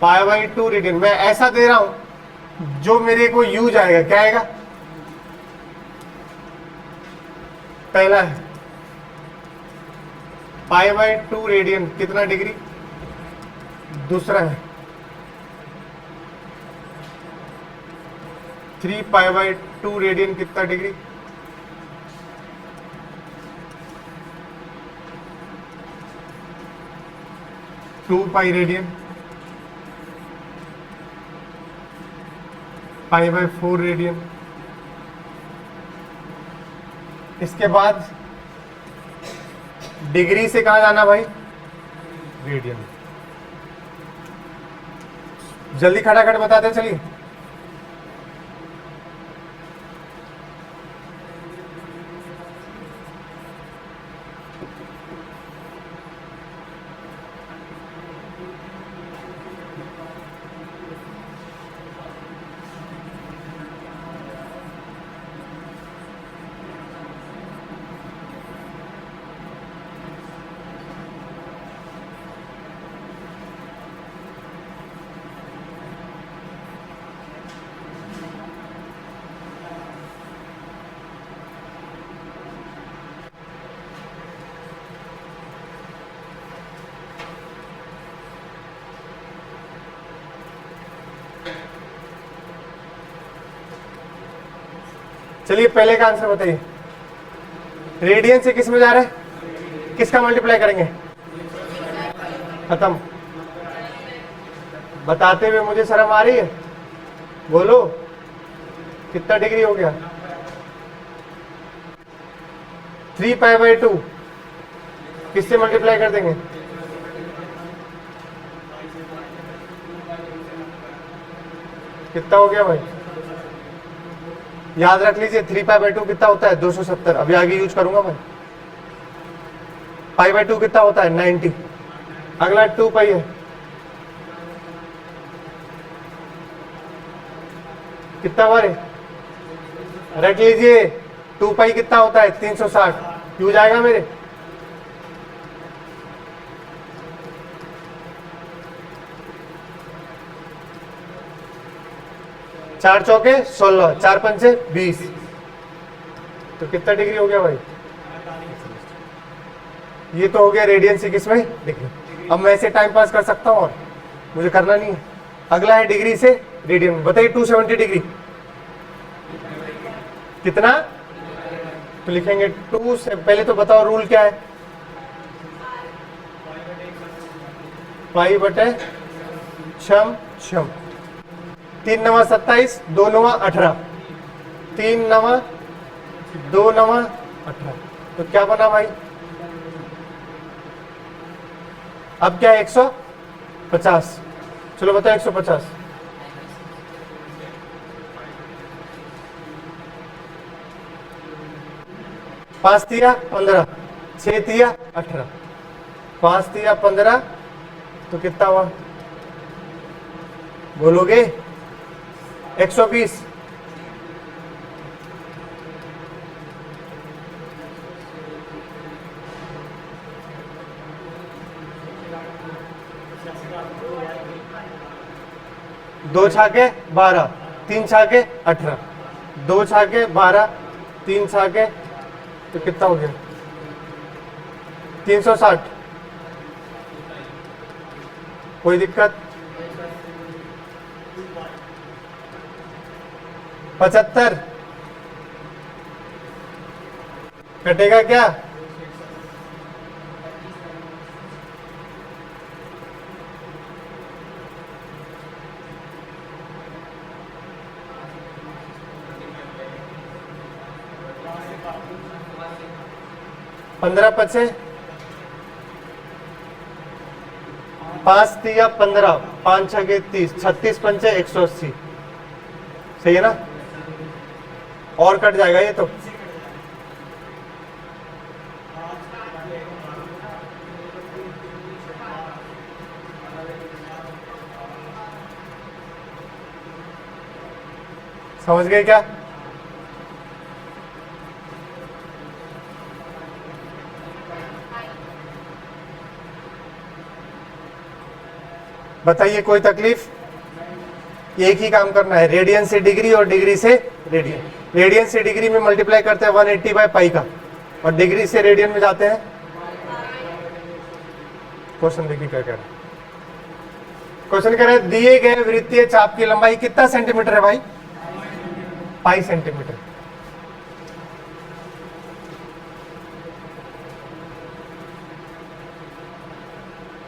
π/2 रेडियन, मैं ऐसा दे रहा हूं जो मेरे को U जाएगा, क्या आएगा, पहला है π/2 रेडियन कितना डिग्री, दूसरा है 3π/2 रेडियन कितना degree, two pi radian, π/4 radian. इसके बाद डिग्री से कहा जाना भाई, रेडियन, जल्दी खटाखट बताते चलिए। चलिए पहले का आंसर बताइए, रेडियन से किस में जा रहा है, किसका मल्टीप्लाई करेंगे, खत्म। बताते हुए मुझे शर्म आ रही है, बोलो कितना डिग्री हो गया, 3π/2 किससे मल्टीप्लाई कर देंगे, कितना हो गया भाई, याद रख लीजिए 3π/2 कितना होता है 270। अभी आगे यूज करूंगा भाई। π/2 कितना होता है 90। अगला 2π है, कितना बार है, रख लीजिए 2π कितना होता है 360। यूज आएगा मेरे, चार चौके 16, 4 पंचे 20, तो कितना डिग्री हो गया भाई, ये तो हो गया रेडियन से किसमें डिग्री। अब मैं ऐसे टाइम पास कर सकता हूं और मुझे करना नहीं है। अगला है डिग्री से रेडियन, बताइए 270 डिग्री कितना, तो लिखेंगे 2 से, पहले तो बताओ रूल क्या है, पाई बटे छम छम, 3 9 27, 2 9 18, 3 9 2 9 18, तो क्या बना भाई, अब क्या है 150। चलो बताओ 150, पांच तिया 15, 6 तिया 18, 5 तिया 15, तो कितना हुआ बोलोगे 120। दो छाके 12, 3 छाके 18, 2 छाके 12, 3 छाके, तो कितना हो गया 360। कोई दिक्कत, 75 कटेगा क्या, पंद्रह पचे 5 तिया 15, 5 छके 30, 36 पंचे 180, सही है ना, और कट जाएगा ये तो, समझ गए क्या, बताइए कोई तकलीफ, एक ही काम करना है, रेडियन से डिग्री और डिग्री से रेडियन। रेडियन से डिग्री में मल्टीप्लाई करते हैं 180/π का, और डिग्री से रेडियन में जाते हैं। क्वेश्चन देखिए क्या कह रहा है, क्वेश्चन कह रहा है दिए गए वृत्तीय चाप की लंबाई कितना सेंटीमीटर है भाई, पाई सेंटीमीटर।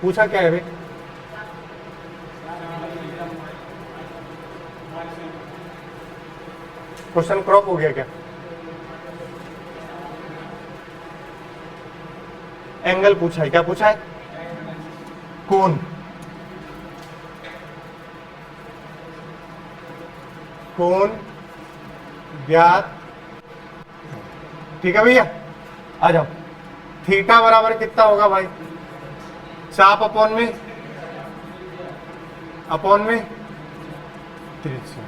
पूछा क्या है भाई, क्वेश्चन क्रॉप हो गया क्या, एंगल पूछा है, क्या पूछा है, कोण, कोण ज्ञात, ठीक है भैया, आ जाओ। थीटा बराबर कितना होगा भाई, चाप अपॉन में त्रिज्या,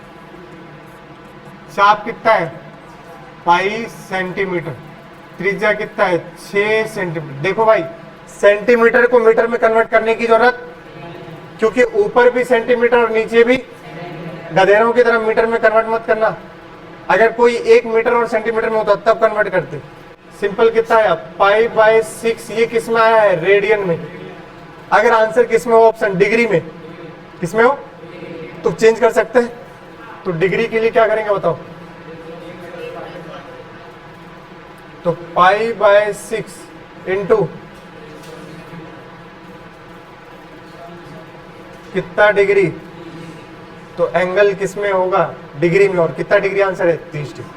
चाप कितना है पाई सेंटीमीटर, त्रिज्या कितना है 6 सेंटीमीटर। देखो भाई सेंटीमीटर को मीटर में कन्वर्ट करने की जरूरत, क्योंकि ऊपर भी सेंटीमीटर और नीचे भी, गधेरों की तरह मीटर में कन्वर्ट मत करना। अगर कोई 1 मीटर और सेंटीमीटर में होता तब कन्वर्ट करते। सिंपल कितना है π/6, ये किस में आया है रेडियन में। अगर आंसर किस में हो ऑप्शन डिग्री में, किस में हो तो चेंज कर सकते हैं। तो डिग्री के लिए क्या करेंगे बताओ, तो π/6 इंटू कितना डिग्री, तो एंगल किस में होगा, डिग्री में, और कितना डिग्री आंसर है 30 डिग्री।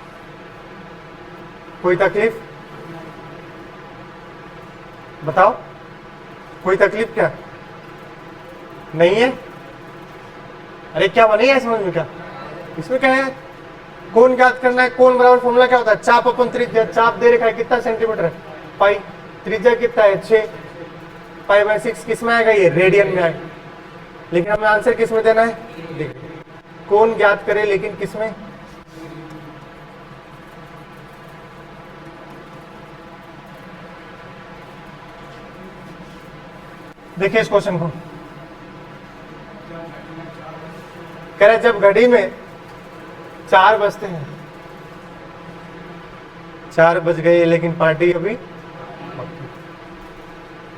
कोई तकलीफ बताओ, कोई तकलीफ क्या नहीं है? अरे क्या बनेगा समझ में, क्या इसमें क्या है, कोण ज्ञात करना है। कोण बराबर फॉर्मूला क्या होता है, चाप अपन त्रिज्या, चाप दे रखा है कितना सेंटीमीटर है पाई, त्रिज्या कितना है 6, π/6 किस में आएगा, ये रेडियन में आएगा। लेकिन हमें आंसर किस में देना है, देखिए कोण ज्ञात करें लेकिन किस में, देखिए इस क्वेश्चन को, कह रहे जब घड़ी में 4 बजते हैं, 4 बज गए लेकिन पार्टी अभी,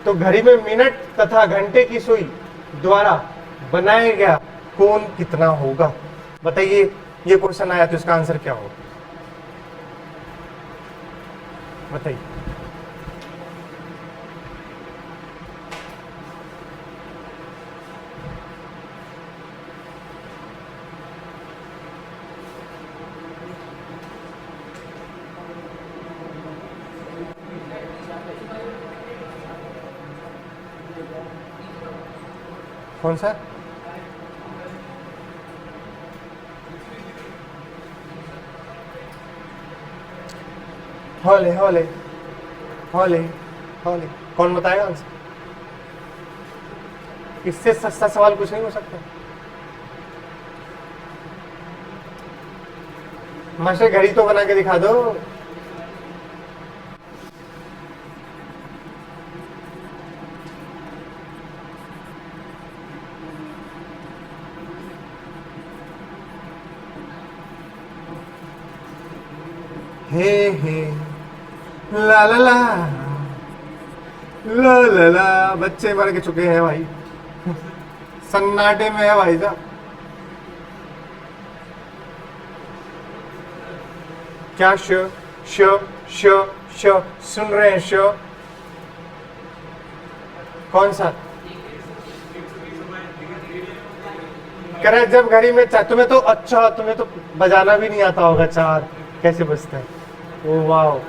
तो घड़ी में मिनट तथा घंटे की सुई द्वारा बनाया गया कोण कितना होगा। बताइए, ये क्वेश्चन आया तो इसका आंसर क्या होगा, बताइए। कौन सा, हॉले हॉले हॉले हॉले, कौन बताएगा आंसर, इससे सस्ता सवाल कुछ नहीं हो सकता। मास्टर घड़ी तो बना के दिखा दो। हे ला ला ला ला ला ला, बच्चे मर के चुके हैं भाई, सन्नाटे में है भाई साहब। क्या श श श श सुन रहे हैं, श कौन सा, कह रहे जब घड़ी में तुम्हें तो, अच्छा तुम्हें तो बजाना भी नहीं आता होगा, 4 कैसे बजता है, ओ वाह।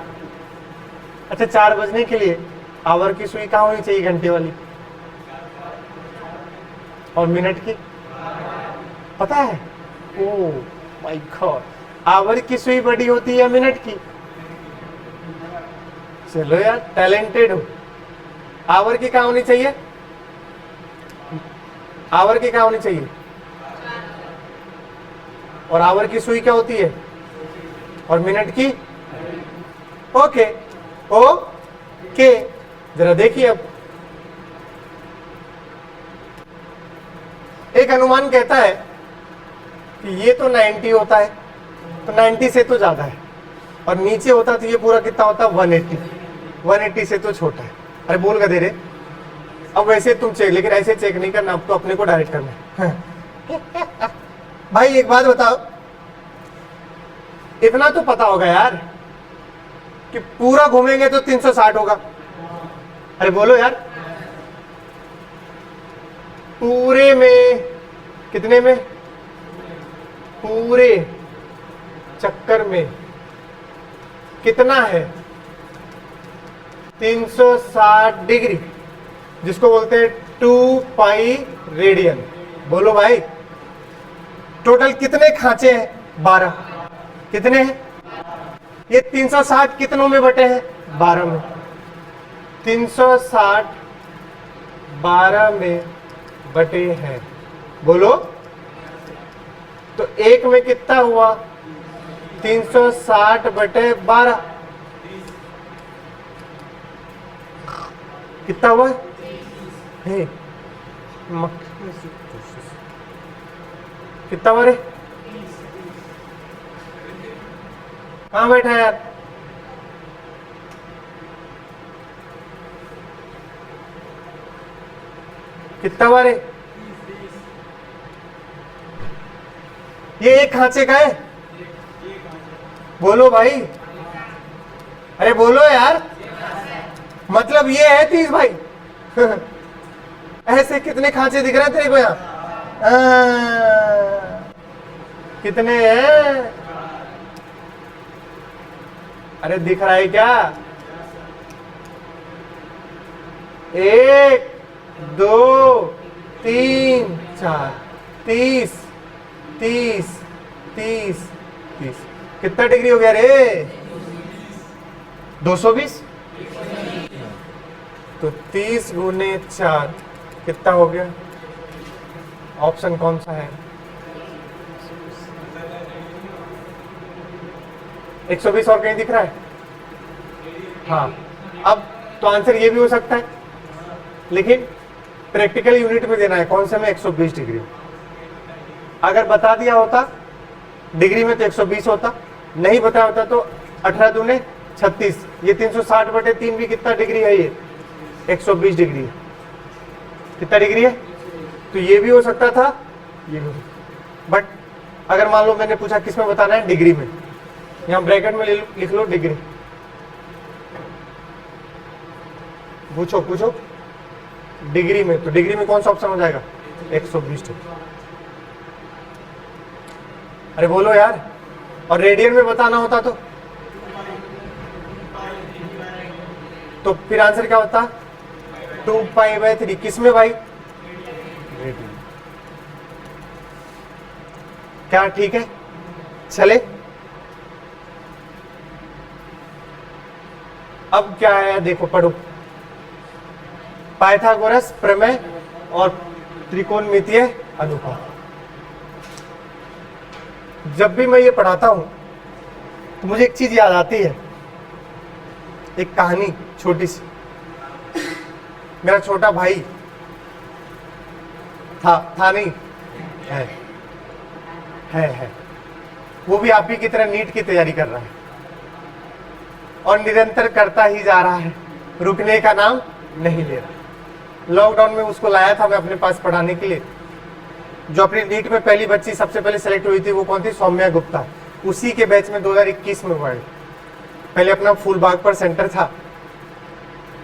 अच्छा 4 बजने के लिए आवर की सुई कहाँ होनी चाहिए, घंटे वाली, और मिनट की पता है, ओ माय गॉड, आवर की सुई बड़ी होती है मिनट की, चलो यार टैलेंटेड हो। आवर की कहाँ होनी चाहिए, आवर की कहाँ होनी चाहिए, और आवर की सुई क्या होती है, और मिनट की, ओके ओके। जरा देखिए अब, एक अनुमान कहता है कि ये तो 90 होता है, तो 90 से तो ज्यादा है, और नीचे होता तो ये पूरा कितना होता, 180, 180 से तो छोटा है। अरे बोल का दे रहे, अब वैसे तुम चेक, लेकिन ऐसे चेक नहीं करना, अब तो अपने को डायरेक्ट करना है। भाई एक बात बताओ, इतना तो पता होगा यार कि पूरा घूमेंगे तो 360 होगा। अरे बोलो यार, पूरे में कितने में, पूरे चक्कर में कितना है, 360 डिग्री, जिसको बोलते हैं 2 पाई रेडियन। बोलो भाई, टोटल कितने खांचे हैं, 12, कितने हैं, ये 360 कितनों में बटे हैं, 12 में, 360 12 में बटे हैं। बोलो, तो एक में कितना हुआ, 360 बटे 12, कितना हुआ है, कितना हुआ रे, कहाँ बैठा है यार, कितना बार है ये, एक खांचे का है, बोलो भाई, अरे बोलो यार, मतलब ये है 30 भाई। ऐसे कितने खांचे दिख रहे हैं तेरे को यहाँ? कितने हैं? अरे दिख रहा है क्या? 1 2 3 4 30 30 30 30। कितना डिग्री हो गया रे? 220। तो 30 गुने 4 कितना हो गया? ऑप्शन कौन सा है? 120 और कहीं दिख रहा है? हाँ, अब तो आंसर ये भी हो सकता है, लेकिन प्रैक्टिकल यूनिट में देना है। कौन से में? 120 डिग्री। अगर बता दिया होता डिग्री में तो 120 होता, नहीं बताया होता तो 18 दूने 36, ये 360/3 भी कितना डिग्री है? ये 120 डिग्री। कितना डिग्री है? तो ये भी हो सकता था, ये भी। बट अगर मान लो मैंने पूछा किस में बताना है? डिग्री में, यहां ब्रैकेट में लिख लो डिग्री। पूछो पूछो डिग्री में, तो डिग्री में कौन सा ऑप्शन हो जाएगा? 120 डिग्री। अरे बोलो यार, और रेडियन में बताना होता तो फिर आंसर क्या होता? 2π/3। किस में भाई? रेडियन। क्या ठीक है? चले, अब क्या है देखो, पढ़ो। पाइथागोरस प्रमेय और त्रिकोणमितीय अनुपात। जब भी मैं ये पढ़ाता हूं तो मुझे एक चीज याद आती है, एक कहानी छोटी सी। मेरा छोटा भाई था नहीं, है। वो भी आप ही की तरह नीट की तैयारी कर रहा है और निरंतर करता ही जा रहा है, रुकने का नाम नहीं ले रहा। लॉकडाउन में उसको लाया था मैं अपने पास पढ़ाने के लिए। जो अपनी नीट में पहली बच्ची सबसे पहले सेलेक्ट हुई थी वो कौन थी? सौम्या गुप्ता। उसी के बैच में 2021 में हुआ। पहले अपना फूलबाग पर सेंटर था,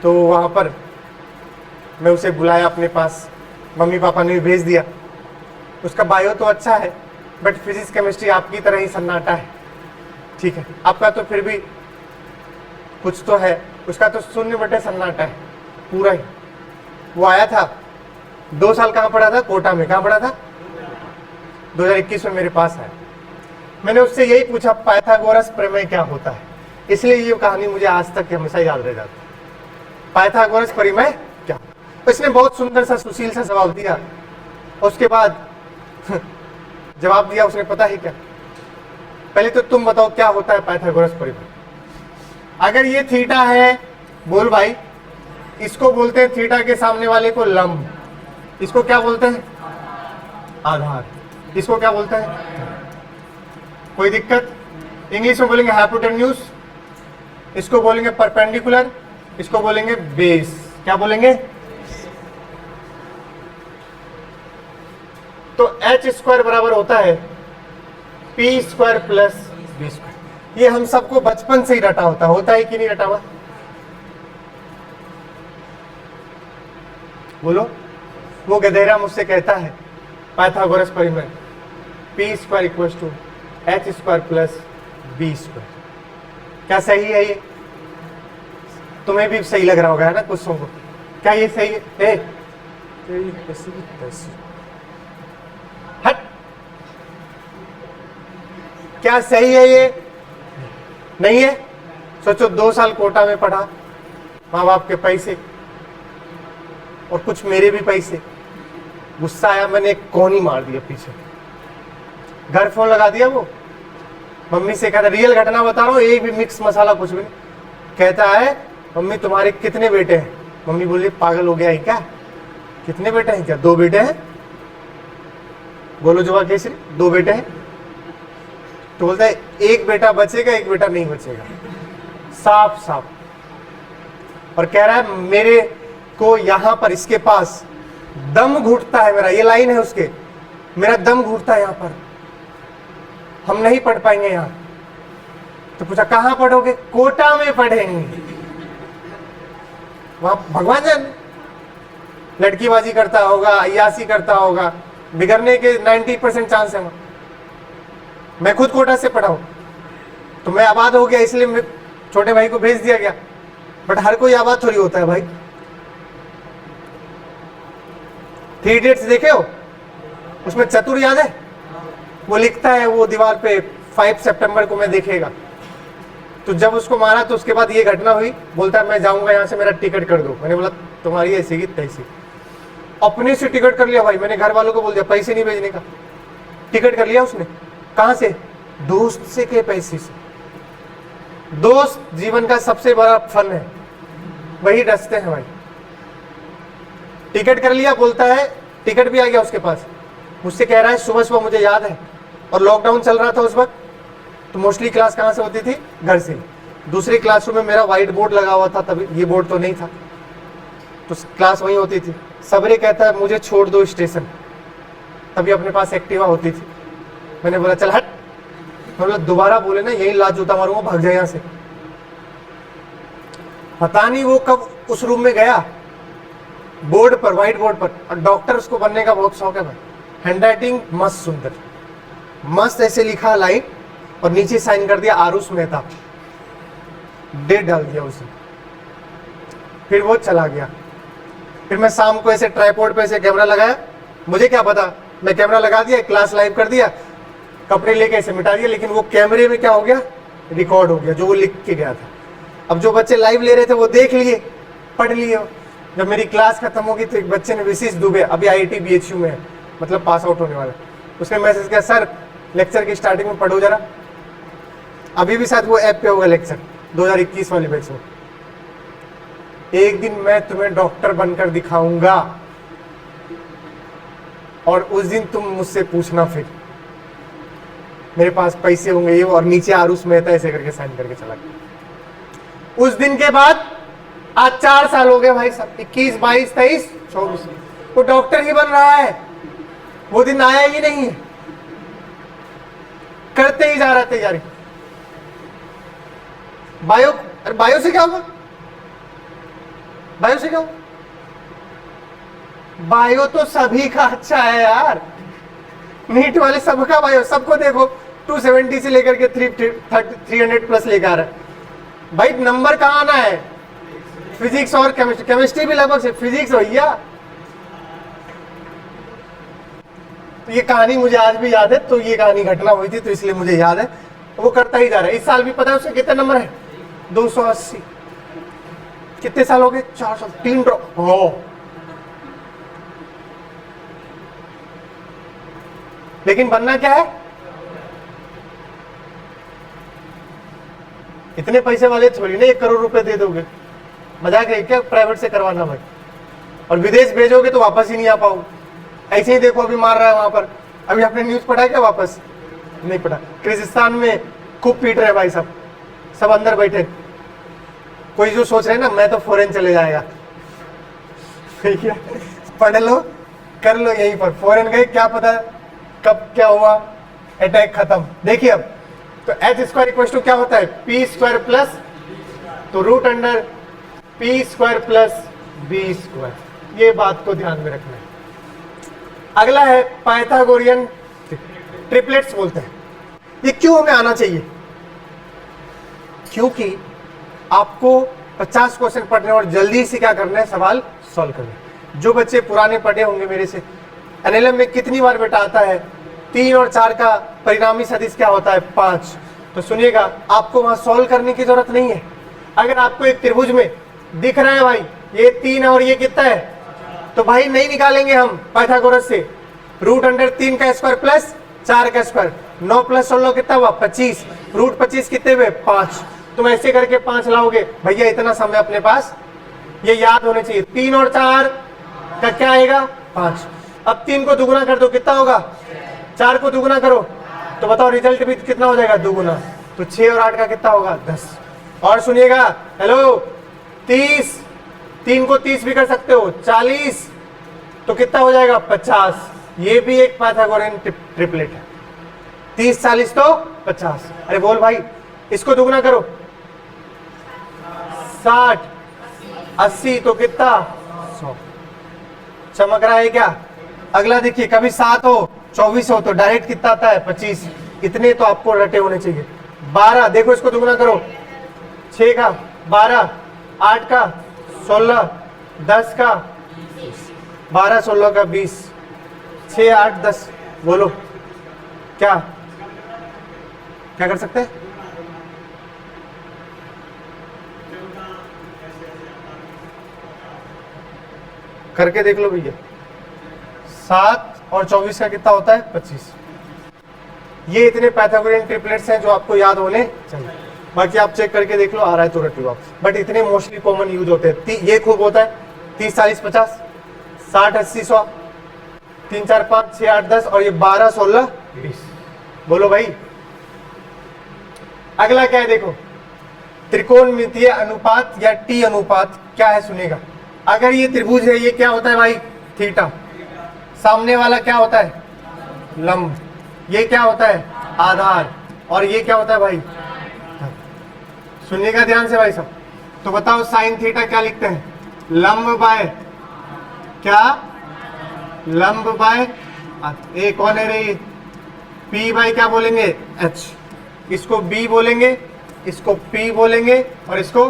तो वहां पर मैं उसे बुलाया अपने पास, मम्मी पापा ने भी भेज दिया। उसका बायो तो अच्छा है, बट फिजिक्स केमिस्ट्री आपकी तरह ही सन्नाटा है। ठीक है, आपका तो फिर भी कुछ तो है, उसका तो 0 सन्नाटा है पूरा ही। वो आया था, 2 साल कहाँ पढ़ा था? कोटा में। कहाँ पढ़ा था? 2021 में मेरे पास आया। मैंने उससे यही पूछा पाइथागोरस प्रमेय क्या होता है, इसलिए ये कहानी मुझे आज तक हमेशा याद रह जाती है। पाइथागोरस प्रमेय क्या? तो इसने बहुत सुंदर सा सुशील सा जवाब दिया। उसके बाद जवाब दिया उसने, पता है क्या? पहले तो तुम बताओ क्या होता है पाइथागोरस प्रमेय। अगर ये थीटा है, बोल भाई, इसको बोलते हैं थीटा के सामने वाले को लंब। इसको क्या बोलते हैं? आधार। इसको क्या बोलते हैं? कोई दिक्कत? इंग्लिश में बोलेंगे हाइपोटेन्यूज, इसको बोलेंगे परपेंडिकुलर, इसको बोलेंगे बेस। क्या बोलेंगे? तो h² बराबर होता है p² + b²। ये हम सबको बचपन से ही रटा होता है कि नहीं रटा हुआ? बोलो। वो गधेरा मुझसे कहता है पाइथागोरस प्रमेय p² = h² + b²। क्या सही है ये? तुम्हें भी सही लग रहा होगा है ना कुछ को? क्या ये सही है? हट, क्या सही है ये? नहीं है? सोचो 2 साल कोटा में पढ़ा, माँ बाप के पैसे और कुछ मेरे भी पैसे। गुस्सा आया, मैंने एक कोनी मार दिया पीछे। घर फोन लगा दिया, वो मम्मी से कहता, रियल घटना बता रहा हूँ, एक भी मिक्स मसाला कुछ भी। कहता है, मम्मी तुम्हारे कितने बेटे हैं? मम्मी बोली, पागल हो गया है क्या? कितने बेटे हैं? क्या 2 बेटे हैं? बोलो जुआ केसरी, 2 बेटे हैं। तो बोलता है एक बेटा बचेगा, एक बेटा नहीं बचेगा, साफ साफ। और कह रहा है मेरे को यहां पर इसके पास दम घुटता है मेरा, ये लाइन है उसके, मेरा दम घुटता है यहां पर, हम नहीं पढ़ पाएंगे यहां। तो पूछा कहाँ पढ़ोगे? कोटा में पढ़ेंगे। वहां भगवान जाने लड़कीबाजी करता होगा, अय्यासी करता होगा, बिगड़ने के 90% चांस है। मैं खुद कोटा से पढ़ा हूं, तो मैं आबाद हो गया इसलिए मैं छोटे भाई को भेज दिया गया, बट हर कोई आबाद थोड़ी होता है भाई। 3 इडियट्स देखे हो? उसमें चतुर याद है? वो लिखता है वो दीवार पे 5 सितंबर को मैं देखेगा। तो जब उसको मारा तो उसके बाद ये घटना हुई, बोलता है मैं जाऊंगा यहाँ से, मेरा टिकट कर दो। मैंने बोला तुम्हारी ऐसी की तैसी। अपने से टिकट कर लिया भाई। मैंने घर वालों को बोल दिया पैसे नहीं भेजने का। टिकट कर लिया उसने। कहां से? दोस्त से के पैसे से। दोस्त जीवन का सबसे बड़ा फन है, वही डसते हैं भाई। टिकट कर लिया, बोलता है टिकट भी आ गया उसके पास। मुझसे कह रहा है सुबह सुबह मुझे याद है, और लॉकडाउन चल रहा था उस वक्त, तो मोस्टली क्लास कहां से होती थी? घर से। दूसरी क्लासरूम में मेरा व्हाइट बोर्ड लगा हुआ था, तभी ये बोर्ड तो नहीं था, तो क्लास वहीं होती थी। सबरे कहता है मुझे छोड़ दो स्टेशन, तभी अपने पास एक्टिवा होती थी। मैंने बोला चल हट। मैं बोला दोबारा बोले ना यही लात जूता मारूंगा, भाग जाए यहां से। पता नहीं वो कब उस रूम में गया, बोर्ड पर, व्हाइट बोर्ड पर, और डॉक्टर उसको बनने का बहुत शौक है भाई। हैंडराइटिंग मस्त सुंदर, मस्त ऐसे लिखा लाइन, और नीचे साइन कर दिया आरुष मेहता, डेट डाल दिया उसे। फिर वो चला गया। फिर मैं शाम को ऐसे ट्राइपॉड पे ऐसे कैमरा लगाया, मुझे क्या पता, मैं कैमरा लगा दिया, क्लास लाइव कर दिया, कपड़े लेके ऐसे मिटा दिया, लेकिन वो कैमरे में क्या हो गया? रिकॉर्ड हो गया जो वो लिख के गया था। अब जो बच्चे लाइव ले रहे थे वो देख लिए, पढ़ लिए। जब मेरी क्लास खत्म होगी तो एक बच्चे ने, विशिष दुबे, अभी IIT BHU में है, मतलब पास आउट होने वाला, उसने मैसेज किया सर लेक्चर की स्टार्टिंग में पढ़ो जरा। अभी भी शायद वो ऐप पे होगा लेक्चर 2021 वाले बैच में। एक दिन मैं तुम्हें डॉक्टर बनकर दिखाऊंगा, और उस दिन तुम मुझसे पूछना फिर मेरे पास पैसे होंगे ये, और नीचे आरुष मेहता ऐसे करके साइन करके चला गया। उस दिन के बाद आज 4 साल हो गए भाई साहब, 21, 22, 23, 24, वो डॉक्टर ही बन रहा है। वो दिन आया ही नहीं है, करते ही जा रहा तैयारी। बायो, अरे बायो से क्या होगा? बायो से क्या होगा? बायो तो सभी का अच्छा है यार, नीट वाले सबका बायो, सबको देखो 270 से लेकर के 300 प्लस लेकर आ रहा है भाई। नंबर कहाँ आना है? फिजिक्स और केमिस्ट्री, केमिस्ट्री भी लगभग से, फिजिक्स भैया। तो ये कहानी मुझे आज भी याद है, तो ये कहानी घटना हुई थी तो इसलिए मुझे याद है। वो करता ही जा रहा है। इस साल भी पता है उसके कितने नंबर है? 280। कितने साल हो गए? 4 साल, 3 ड्रॉप हो। लेकिन बनना क्या है? इतने पैसे वाले थोड़ी ना 1 करोड़ रुपए दे दोगे, मजाक है क्या? प्राइवेट से करवाना भाई, और विदेश भेजोगे तो वापस ही नहीं आ पाओ। ऐसे ही देखो अभी मार रहा है वहां पर। अभी आपने न्यूज पढ़ा क्या? वापस नहीं पढ़ा। किर्गिस्तान में खूब पीट रहे भाई, सब अंदर बैठे। कोई जो सोच रहे हैं ना मैं तो फॉरेन चले जाएगा, पढ़ लो कर लो यहीं पर। फॉरेन गए, क्या पता कब क्या हुआ, अटैक खत्म। देखिए अब तो एच स्क्वायर इक्वल टू क्या होता है? पी स्क्वायर प्लस, तो root under p square plus b square. ये बात को ध्यान में रखना है। अगला है पाइथागोरियन ट्रिपलेट्स बोलते हैं। ये क्यों हमें आना चाहिए? क्योंकि आपको 50 क्वेश्चन पढ़ने और जल्दी से क्या करना है? सवाल सॉल्व करना। जो बच्चे पुराने पढ़े होंगे मेरे से, एनएलएम में कितनी बार बेटा आता है 3 और 4 का परिणामी सदिश क्या होता है? 5। तो सुनिएगा, आपको वहां सॉल्व करने की जरूरत नहीं है। अगर आपको एक त्रिभुज में दिख रहा है भाई ये 3 और ये कितना है, तो भाई नहीं निकालेंगे हम पाइथागोरस से। रूट अंडर 3 का स्क्वायर प्लस 4 का स्क्वायर, 9 प्लस 16 कितना हुआ? 25। रूट 25 कितने हुए? 5। तुम ऐसे करके 5 लाओगे भैया, इतना समय अपने पास, ये याद होने चाहिए। 3 और 4 का क्या आएगा? 5। अब 3 को दुगुना कर दो, कितना होगा? 4 को दुगुना करो तो बताओ रिजल्ट भी कितना हो जाएगा? दुगुना। तो 6 और 8 का कितना होगा? 10। और सुनिएगा, हेलो 30, 3 को 30 भी कर सकते हो, 40 तो कितना हो जाएगा? 50। ये भी एक पाइथागोरियन ट्रिपलेट है। 30, 40 तो 50। अरे बोल भाई, इसको दुगना करो, 60, 80 तो कितना 100। चमक रहा है क्या? अगला देखिए, कभी 7 हो 24 हो तो डायरेक्ट कितना आता है 25। इतने तो आपको रटे होने चाहिए। 12, देखो इसको दुगना करो, 6 का 12, 8 का 16, 10 का 12, 16 का 20, 6, 8, 10। बोलो क्या क्या कर सकते हैं? करके देख लो भैया। 7 और 24 का कितना होता है 25। ये इतने पैथागोरियन ट्रिपलेट्स हैं जो आपको याद होने चाहिए। बाकी आप चेक करके देख लो, आ रहा है तो रट लो आप। बट इतने मोस्टली कॉमन यूज होते हैं। ये खूब होता है 30, 40, 50, 60, 80, 100, 3, 4, 5, 6, 8, 10 और ये 12, 16, 20। बोलो भाई। अगला क्या है देखो, त्रिकोणमितीय अनुपात या टी अनुपात क्या है सुनेगा। अगर ये त्रिभुज है, ये क्या होता है भाई थीटा, सामने वाला क्या होता है लंब, ये क्या होता है आधार, और ये क्या होता है भाई। सुनिएगा ध्यान से भाई सब। तो बताओ साइन थीटा क्या लिखते हैं, लंब बाय क्या, लंब बाय ए कौन है रे, पी बाय क्या बोलेंगे एच। इसको बी बोलेंगे, इसको पी बोलेंगे और इसको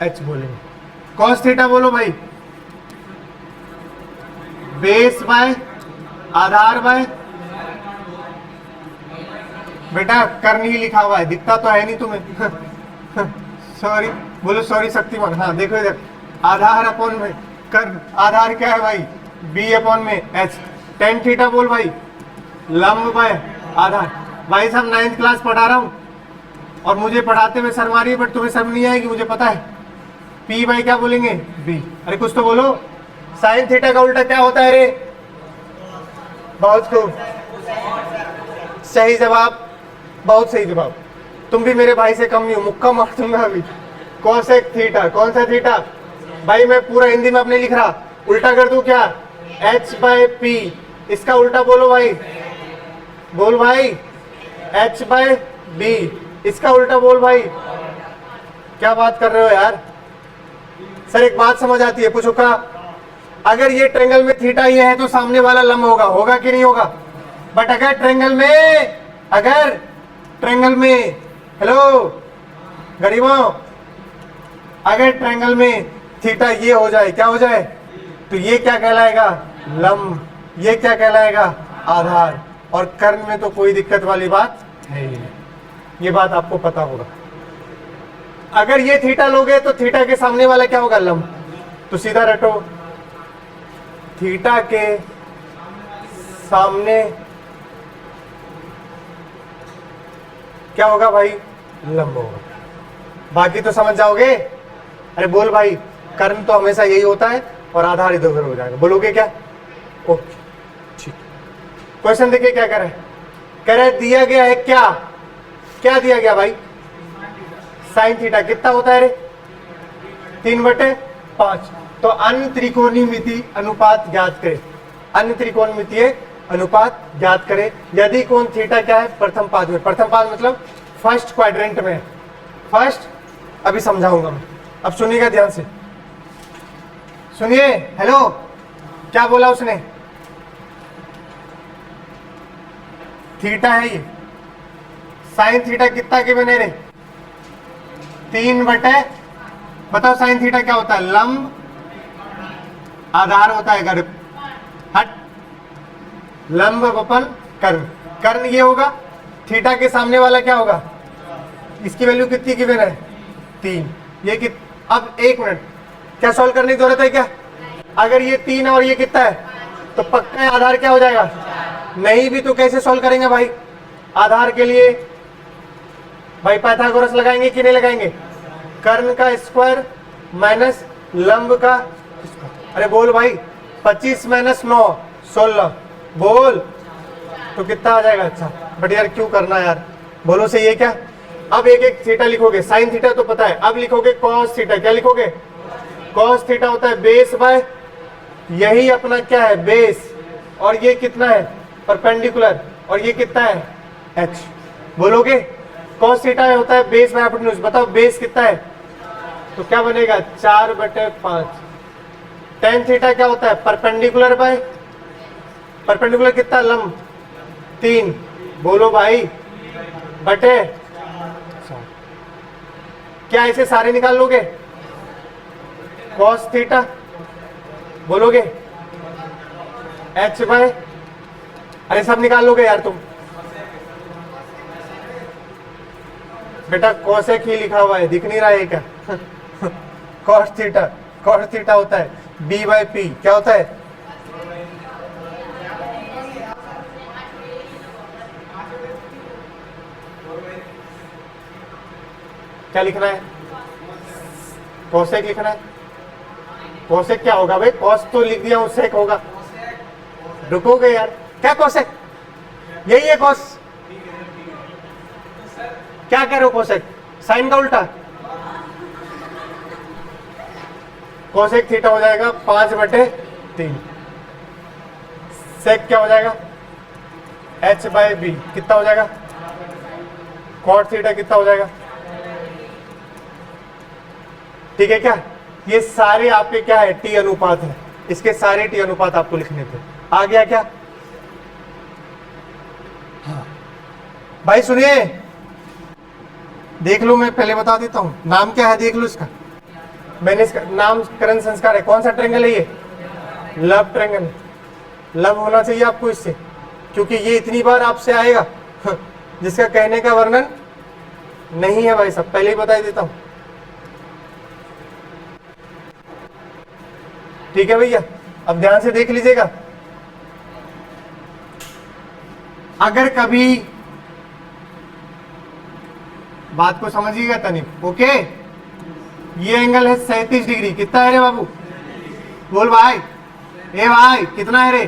एच बोलेंगे। कॉस थीटा बोलो भाई, बेस बाय आधार बाय, बेटा कर्ण ही लिखा हुआ है, दिखता तो है नहीं तुम्हें सॉरी बोलो, सॉरी शक्तिमान। हाँ देखो इधर, आधार अपॉन में कर्ण, आधार क्या है भाई बी अपॉन में एच। टेन थीटा बोल भाई, लंब बाय आधार। भाई साहब 9th क्लास पढ़ा रहा हूं और मुझे पढ़ाते हुए शर्म आ रही है, बट तुम्हें शर्म नहीं आएगी मुझे पता है। पी बाई क्या बोलेंगे बी। अरे कुछ तो बोलो, साइन थीटा का उल्टा क्या होता है रे। बहुत खूब, सही जवाब, बहुत सही जवाब। तुम भी मेरे भाई से कम नहीं हो, मुक्का मार दूंगा अभी। कोसेक थीटा, कौन सा थीटा भाई, मैं पूरा हिंदी में अपने लिख रहा, उल्टा कर दूं क्या, एच बाय पी। इसका उल्टा बोलो भाई, बोल भाई एच बाय बी। इसका उल्टा बोल भाई। क्या बात कर रहे हो यार। सर एक बात समझ आती है, पूछो का, अगर ये ट्रेंगल में थीटा ये है तो सामने वाला लंब होगा, होगा कि नहीं होगा। बट अगर ट्रेंगल में हेलो गरीबों, अगर ट्रेंगल में थीटा ये हो जाए, क्या हो जाए, तो ये क्या कहलाएगा लंब, ये क्या कहलाएगा आधार। और कर्ण में तो कोई दिक्कत वाली बात है ही नहीं, ये बात आपको पता होगा। अगर ये थीटा लोगे तो थीटा के सामने वाला क्या होगा लंब। तो सीधा रटो, थीटा के सामने क्या होगा भाई लंब होगा। बाकी तो समझ जाओगे। अरे बोल भाई, कर्ण तो हमेशा यही होता है और आधार इधर उधर हो जाएगा। बोलोगे क्या, ओके ठीक। क्वेश्चन देखिए क्या कह रहा है, कह रहा है दिया गया है क्या, क्या दिया गया भाई, साइन थीटा कितना होता है रे 3/5। तो अन्य त्रिकोणमितीय अनुपात ज्ञात करें, अन्य त्रिकोणमितीय अनुपात ज्ञात करें यदि कोण थीटा क्या है प्रथम पाद में। प्रथम पाद मतलब फर्स्ट क्वाड्रेंट में, फर्स्ट, अभी समझाऊंगा मैं। अब सुनिएगा ध्यान से, सुनिए। हेलो, क्या बोला उसने, थीटा है ये, साइन थीटा कितना के बने रे 3/, बताओ साइन थीटा क्या होता है लंब, आधार होता है गर्भ, हट, लंब अपन कर्ण, कर्ण ये होगा, थीटा के सामने वाला क्या होगा, इसकी वैल्यू कितनी गिवन है 3, ये कित, अब एक मिनट, क्या सॉल्व करने की जरूरत है क्या, अगर ये 3 और ये कितना है तो पक्का आधार क्या हो जाएगा, नहीं भी तो कैसे सॉल्व करेंगे भाई। आधार के लिए भाई पाइथागोरस लगाएंगे कि नहीं लगाएंगे, कर्ण का स्क्वायर माइनस लंब का स्क्वायर। अरे बोल भाई, 25 - 9 16, बोल तो कितना आ जाएगा। अच्छा बट यार क्यों करना यार, बोलो सही है क्या। अब एक एक थीटा लिखोगे, साइन थीटा तो पता है, अब लिखोगे कॉस थीटा, क्या लिखोगे, कॉस थीटा होता है बेस बाय, यही अपना क्या है बेस, और ये कितना है परपेंडिकुलर, और ये कितना है एच। बोलोगे cos थीटा होता है बेस बाय हाइपोटेन्यूज। बताओ बेस कितना है, तो क्या बनेगा 4/5। tan थीटा क्या होता है परपेंडिकुलर बाय परपेंडिकुलर कितना लंब 3, बोलो भाई बटे। क्या ऐसे सारे निकाल लोगे, cos थीटा बोलोगे h बाय, अरे सब निकाल लोगे यार तुम, बेटा cosec ही लिखा हुआ है दिख नहीं रहा है क्या cos थीटा होता है b बाय p, क्या होता है क्या लिखना है, cosec लिखना है। cosec क्या होगा भाई, cos तो लिख दिया हूं, sec होगा, रुकोगे यार, क्या cosec, यही है cos, क्या कह रहे हो cosec, साइन का उल्टा, cosec थीटा हो जाएगा 5/3, sec क्या हो जाएगा h बाय b, कितना हो जाएगा cot थीटा कितना हो जाएगा, ठीक है क्या। ये सारे आपके क्या है टी अनुपात है, इसके सारे टी अनुपात आपको लिखने थे, आ गया क्या। हाँ भाई सुनिए, देख लो मैं पहले बता देता हूं, नाम क्या है देख लो इसका, मैंने इसका नामकरण संस्कार है, कौन सा ट्रेंगल है ये, लव ट्रेंगल, लव होना चाहिए आपको इससे, क्योंकि ये इतनी बार आपसे आएगा जिसका कहने का वर्णन नहीं है भाई सब, पहले ही बता देता हूं, ठीक है भैया। अब ध्यान से देख लीजिएगा, अगर कभी बात को समझिएगा तनिक, ओके, ये एंगल है 37 डिग्री, कितना है रे बाबू, बोल भाई, ए भाई कितना है रे,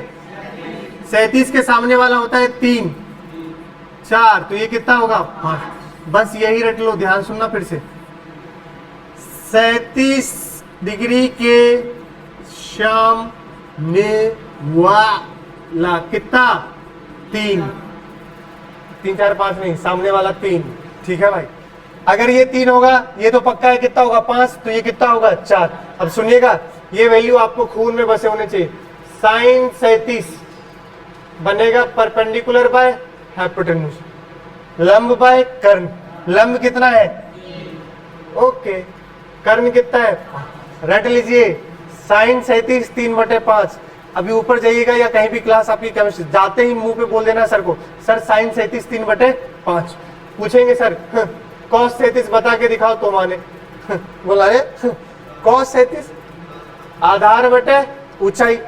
37 के सामने वाला होता है 3 4, तो ये कितना होगा 5, बस यही रट लो, ध्यान सुनना फिर से, 37 डिग्री के सामने वाला कितना 3 4 5 नहीं, सामने वाला 3, ठीक है भाई। अगर ये 3 होगा, ये तो पक्का है, कितना होगा 5, तो ये कितना होगा 4। अब सुनिएगा, ये वैल्यू आपको खून में बसे होने चाहिए, साइन 37 बनेगा परपेंडिकुलर बाय हाइपोटेन्यूज, लंब बाय कर्ण, लंब कितना है ओके, कर्ण कितना है, रट लीजिए साइन 37 3/5। अभी ऊपर जाइएगा या कहीं भी क्लास आपकी केमिस्ट्री जाते ही मुंह पे बोल देना सर को, सर साइन 37 3/5, पूछेंगे सर cos 37 बता के दिखाओ तो माने बोला रे cos 37 आधार बटे ऊंचाई,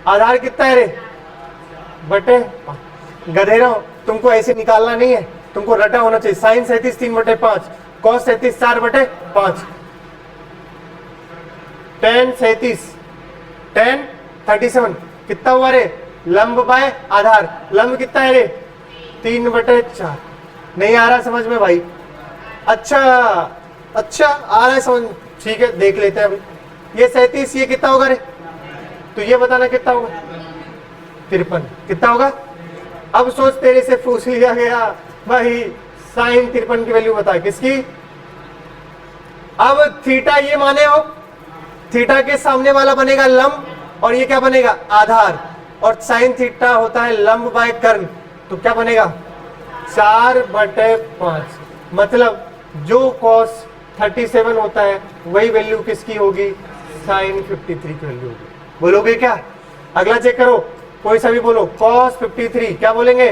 आधार कितना है रे बटे, गधेरा तुमको ऐसे निकालना नहीं है, तुमको रटा होना चाहिए, साइन 37 3/5, cos 37 4/5, tan 37 tan 37 कितना हुआ रे, लंब बाय आधार, लंब कितना है रे 3/4, नहीं आ रहा समझ में भाई, अच्छा आ रहा है समझ, ठीक है देख लेते हैं अभी, ये 37 ये कितना होगा रे, तो ये बताना कितना होगा 53, कितना होगा। अब सोच तेरे से पूछ लिया गया भाई साइन 53 की वैल्यू बता, किसकी, अब थीटा ये माने हो, थीटा के सामने वाला बनेगा लंब और ये क्या बनेगा आधार, और साइन थीटा होता है लंब बाय कर्ण, तो क्या बनेगा 4/5, मतलब जो cos 37 होता है वही वैल्यू किसकी होगी, साइन 53 की वैल्यू होगी, बोलोगे क्या। अगला चेक करो, कोई सा भी बोलो, cos 53 क्या बोलेंगे,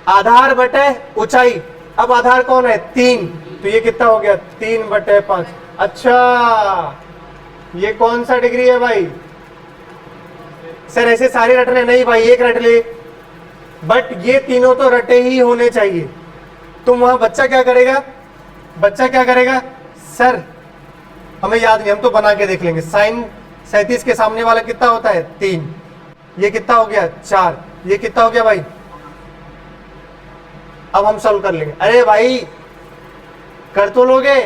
आधार बटे ऊंचाई, अब आधार कौन है 3, तो ये कितना हो गया 3/5। अच्छा ये कौन सा डिग्री है भाई, सर ऐसे सारे रटने नहीं भाई, एक रट ले, बट ये तीनों तो रटे ही होने चाहिए। तुम वहां बच्चा क्या करेगा, सर हमें याद नहीं, हम तो बना के देख लेंगे, साइन 37 के सामने वाला कितना होता है 3, ये कितना हो गया 4, ये कितना हो गया भाई, अब हम सॉल्व कर लेंगे। अरे भाई कर तो लोगे,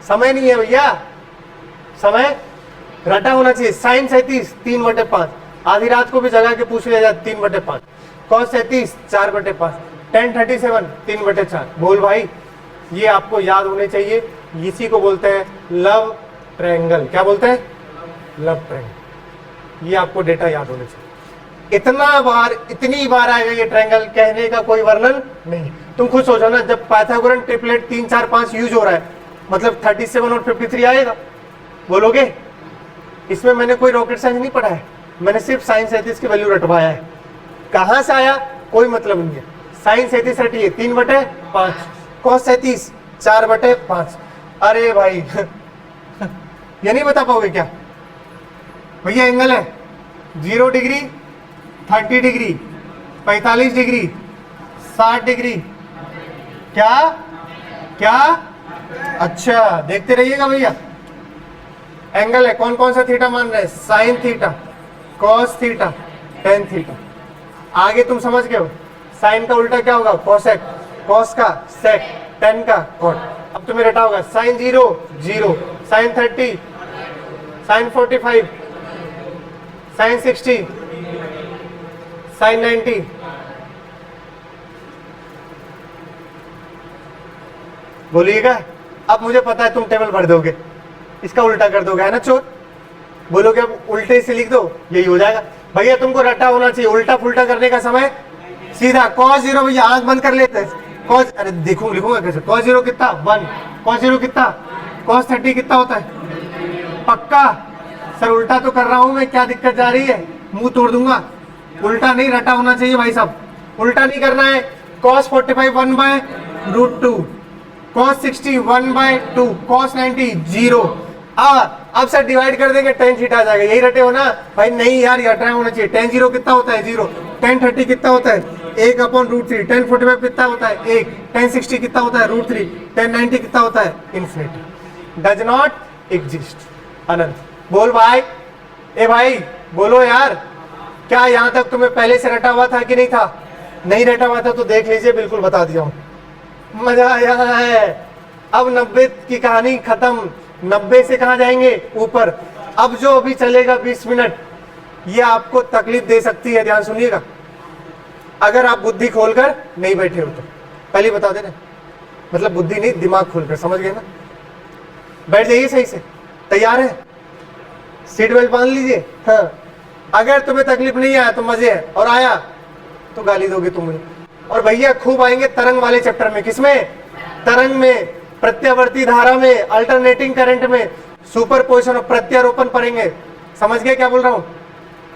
समय नहीं है भैया, समय रटा होना चाहिए, साइन 37 3/5, आधी रात को भी जगा के पूछ लिया जाए 3/5, cos 37 4/5, tan 37 3/4। बोल भाई, ये आपको याद होने चाहिए। इसी को बोलते हैं लव ट्रायंगल। क्या बोलते हैं? Love triangle. ये आपको डेटा याद होने चाहिए। इतनी बार आएगा ये ट्रायंगल, कहने का कोई वर्णन नहीं। तुम खुद सोचो ना, जब पाइथागोरन ट्रिपलेट 3 4 5 यूज हो रहा है, मतलब 37 और 53 आएगा। बोलोगे? इसमें मैंने कोई रॉकेट साइंस नहीं पढ़ा है, मैंने सिर्फ साइन 37 की वैल्यू रटवाया है। कहां से आया कोई मतलब नहीं है। साइन 37 रटिए 3/5, कॉस 37 4/5। अरे भाई ये नहीं बता पाओगे क्या? भैया एंगल है 0 डिग्री, 30 डिग्री, 45 डिग्री, 60 डिग्री। क्या क्या? अच्छा देखते रहिएगा भैया। एंगल है, कौन कौन सा थीटा मान रहे हैं? Sign theta, cos theta, tan theta. आगे तुम समझ गए हो। साइन का उल्टा क्या होगा? कॉसेक, कॉस का सेक, टेन का कॉट। अब तुम्हें रटा होगा sine 0 0, sine 30, sine 45, sine 60, sine 90। बोलिएगा। अब मुझे पता है तुम टेबल भर दोगे, इसका उल्टा कर दोगे, है ना चोर? बोलोगे अब उल्टे से लिख दो, यही हो जाएगा। भैया तुमको रट्टा होना चाहिए। उल्टा फुल्टा करने का समय सीधा cos 0। भैया आंख बंद कर लेते हैं। cos, अरे देखो लिखूंगा कैसे? cos 0 कितना? 1। cos 0 कितना? cos 30 कितना होता है? पक्का सर उल्टा तो कर रहा हूं मैं, क्या दिक्कत जा रही है? मुंह तोड़ दूंगा। उल्टा नहीं, रटा होना चाहिए भाई साहब। उल्टा नहीं करना है। cos 45 1/√2, cos 60 1/2, cos 90 0। अब सर डिवाइड कर देंगे, tan थीटा आ जाएगा। यही रटे हो ना भाई? नहीं यार, ये रटा होना चाहिए। tan 0 कितना होता है? 0। tan 30 कितना होता है? 1/√3। tan 45 कितना होता है? 1। tan 60 कितना होता है? √3। tan 90 कितना होता है? इन्फिनिटी। Does not exist. अनंत। बोल भाई, ए भाई बोलो यार। क्या यहाँ तक तुम्हें पहले से रटा हुआ था कि नहीं था? नहीं रटा हुआ था तो देख लीजिए, बिल्कुल बता दिया हूं। मजा आया है। अब 90 की कहानी खत्म। 90 से कहां जाएंगे? ऊपर। अब जो अभी चलेगा 20 मिनट, ये आपको तकलीफ दे सकती है। ध्यान सुनिएगा, अगर आप बुद्धि खोलकर नहीं बैठे हो तो। पहले बता देना, मतलब बुद्धि नहीं, दिमाग खोलकर। समझ गए ना? बैठ जाइए सही से। तैयार है? सीट बेल्ट बांध लीजिए। हाँ, अगर तुम्हें तकलीफ नहीं आया तो मजे है, और आया तो गाली दोगे तुम मुझे। और भैया खूब आएंगे तरंग वाले चैप्टर में। किसमें? तरंग में, प्रत्यावर्ती धारा में, अल्टरनेटिंग करंट में, सुपरपोजिशन और प्रत्यारोपण पढ़ेंगे। समझ गए क्या बोल रहा हूं?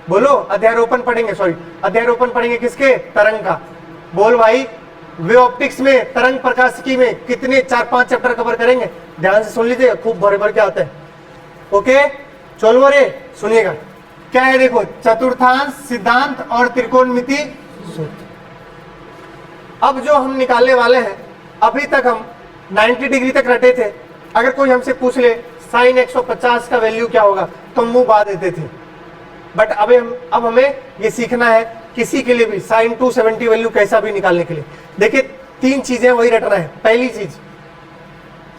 बोलो। अध्यारोपण पढ़ेंगे, सॉरी अध्यारोपण पढ़ेंगे। किसके? तरंग का। बोल भाई। वेव ऑप्टिक्स में, तरंग प्रकाशिकी में कितने 4-5 चैप्टर कवर करेंगे। ध्यान से सुन लीजिएगा, खूब भरे भर के आते हैं। ओके चलो रे सुनिएगा। क्या है देखो, चतुर्थांश सिद्धांत और त्रिकोणमिति सूत्र। अब जो हम निकालने वाले हैं, अभी तक हम 90 डिग्री तक रटे थे। अगर कोई हमसे पूछ ले साइन 150 का वैल्यू क्या होगा, तो मुंह बा देते थे। बट अब हमें ये सीखना है, किसी के लिए भी साइन 270 वैल्यू कैसा भी निकालने के लिए। देखिए 3 चीजें वही रटना है। पहली चीज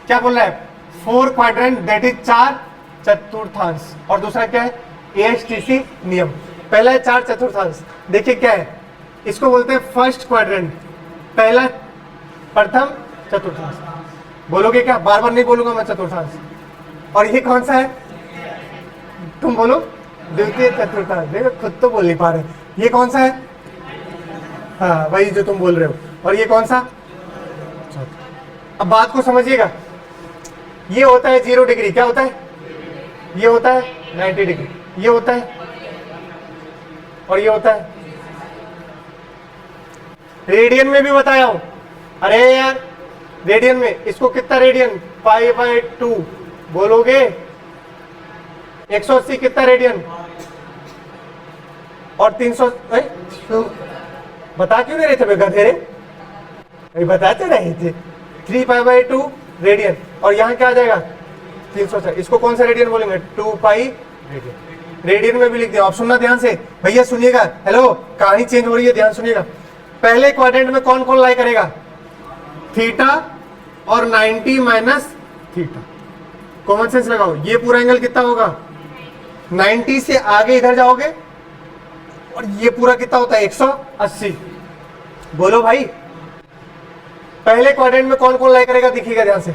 क्या बोल रहा है? 4 क्वाड्रेंट, दैट इज 4 चतुर्थांश। और दूसरा क्या है? ASTC नियम। पहला है 4 चतुर्थांश। देखिए क्या है, इसको बोलते हैं फर्स्ट क्वाड्रेंट, पहला प्रथम चतुर्थांश। बोलोगे क्या? बार बार नहीं बोलूंगा मैं चतुर्थांश। और ये कौन सा है? तुम बोलो। द्वितीय चतुर्थांश। देखो खुद तो बोल नहीं पा रहे। ये कौन सा है? हाँ वही जो तुम बोल रहे हो। और ये कौन सा? अब बात को समझिएगा। ये होता है 0 डिग्री। क्या होता है? ये होता है 90 डिग्री। ये होता है, और ये होता है। रेडियन में भी बताया हूं। अरे यार रेडियन में, इसको कितना रेडियन? π/2। बोलोगे 180 कितना रेडियन? और 300 तो बता क्यों नहीं रहे थे गधेरे? अभी बताते रहे थे। 3π/2 रेडियन। और यहां क्या आ जाएगा? 300। इसको कौन सा रेडियन बोलेंगे? 2π रेडियन। रेडियन में भी लिख दिया। आप सुनना ध्यान से भैया, सुनिएगा। हेलो, कहानी चेंज हो रही है, ध्यान सुनिएगा। पहले क्वाड्रेंट में कौन कौन लाई करेगा? थीटा और 90 माइनस थीटा। कॉमन सेंस लगाओ। ये पूरा एंगल कितना होगा? 90 से आगे इधर जाओगे, और ये पूरा कितना होता है? 180। बोलो भाई, पहले क्वाड्रेंट में कौन कौन लाई करेगा दिखेगा ध्यान से।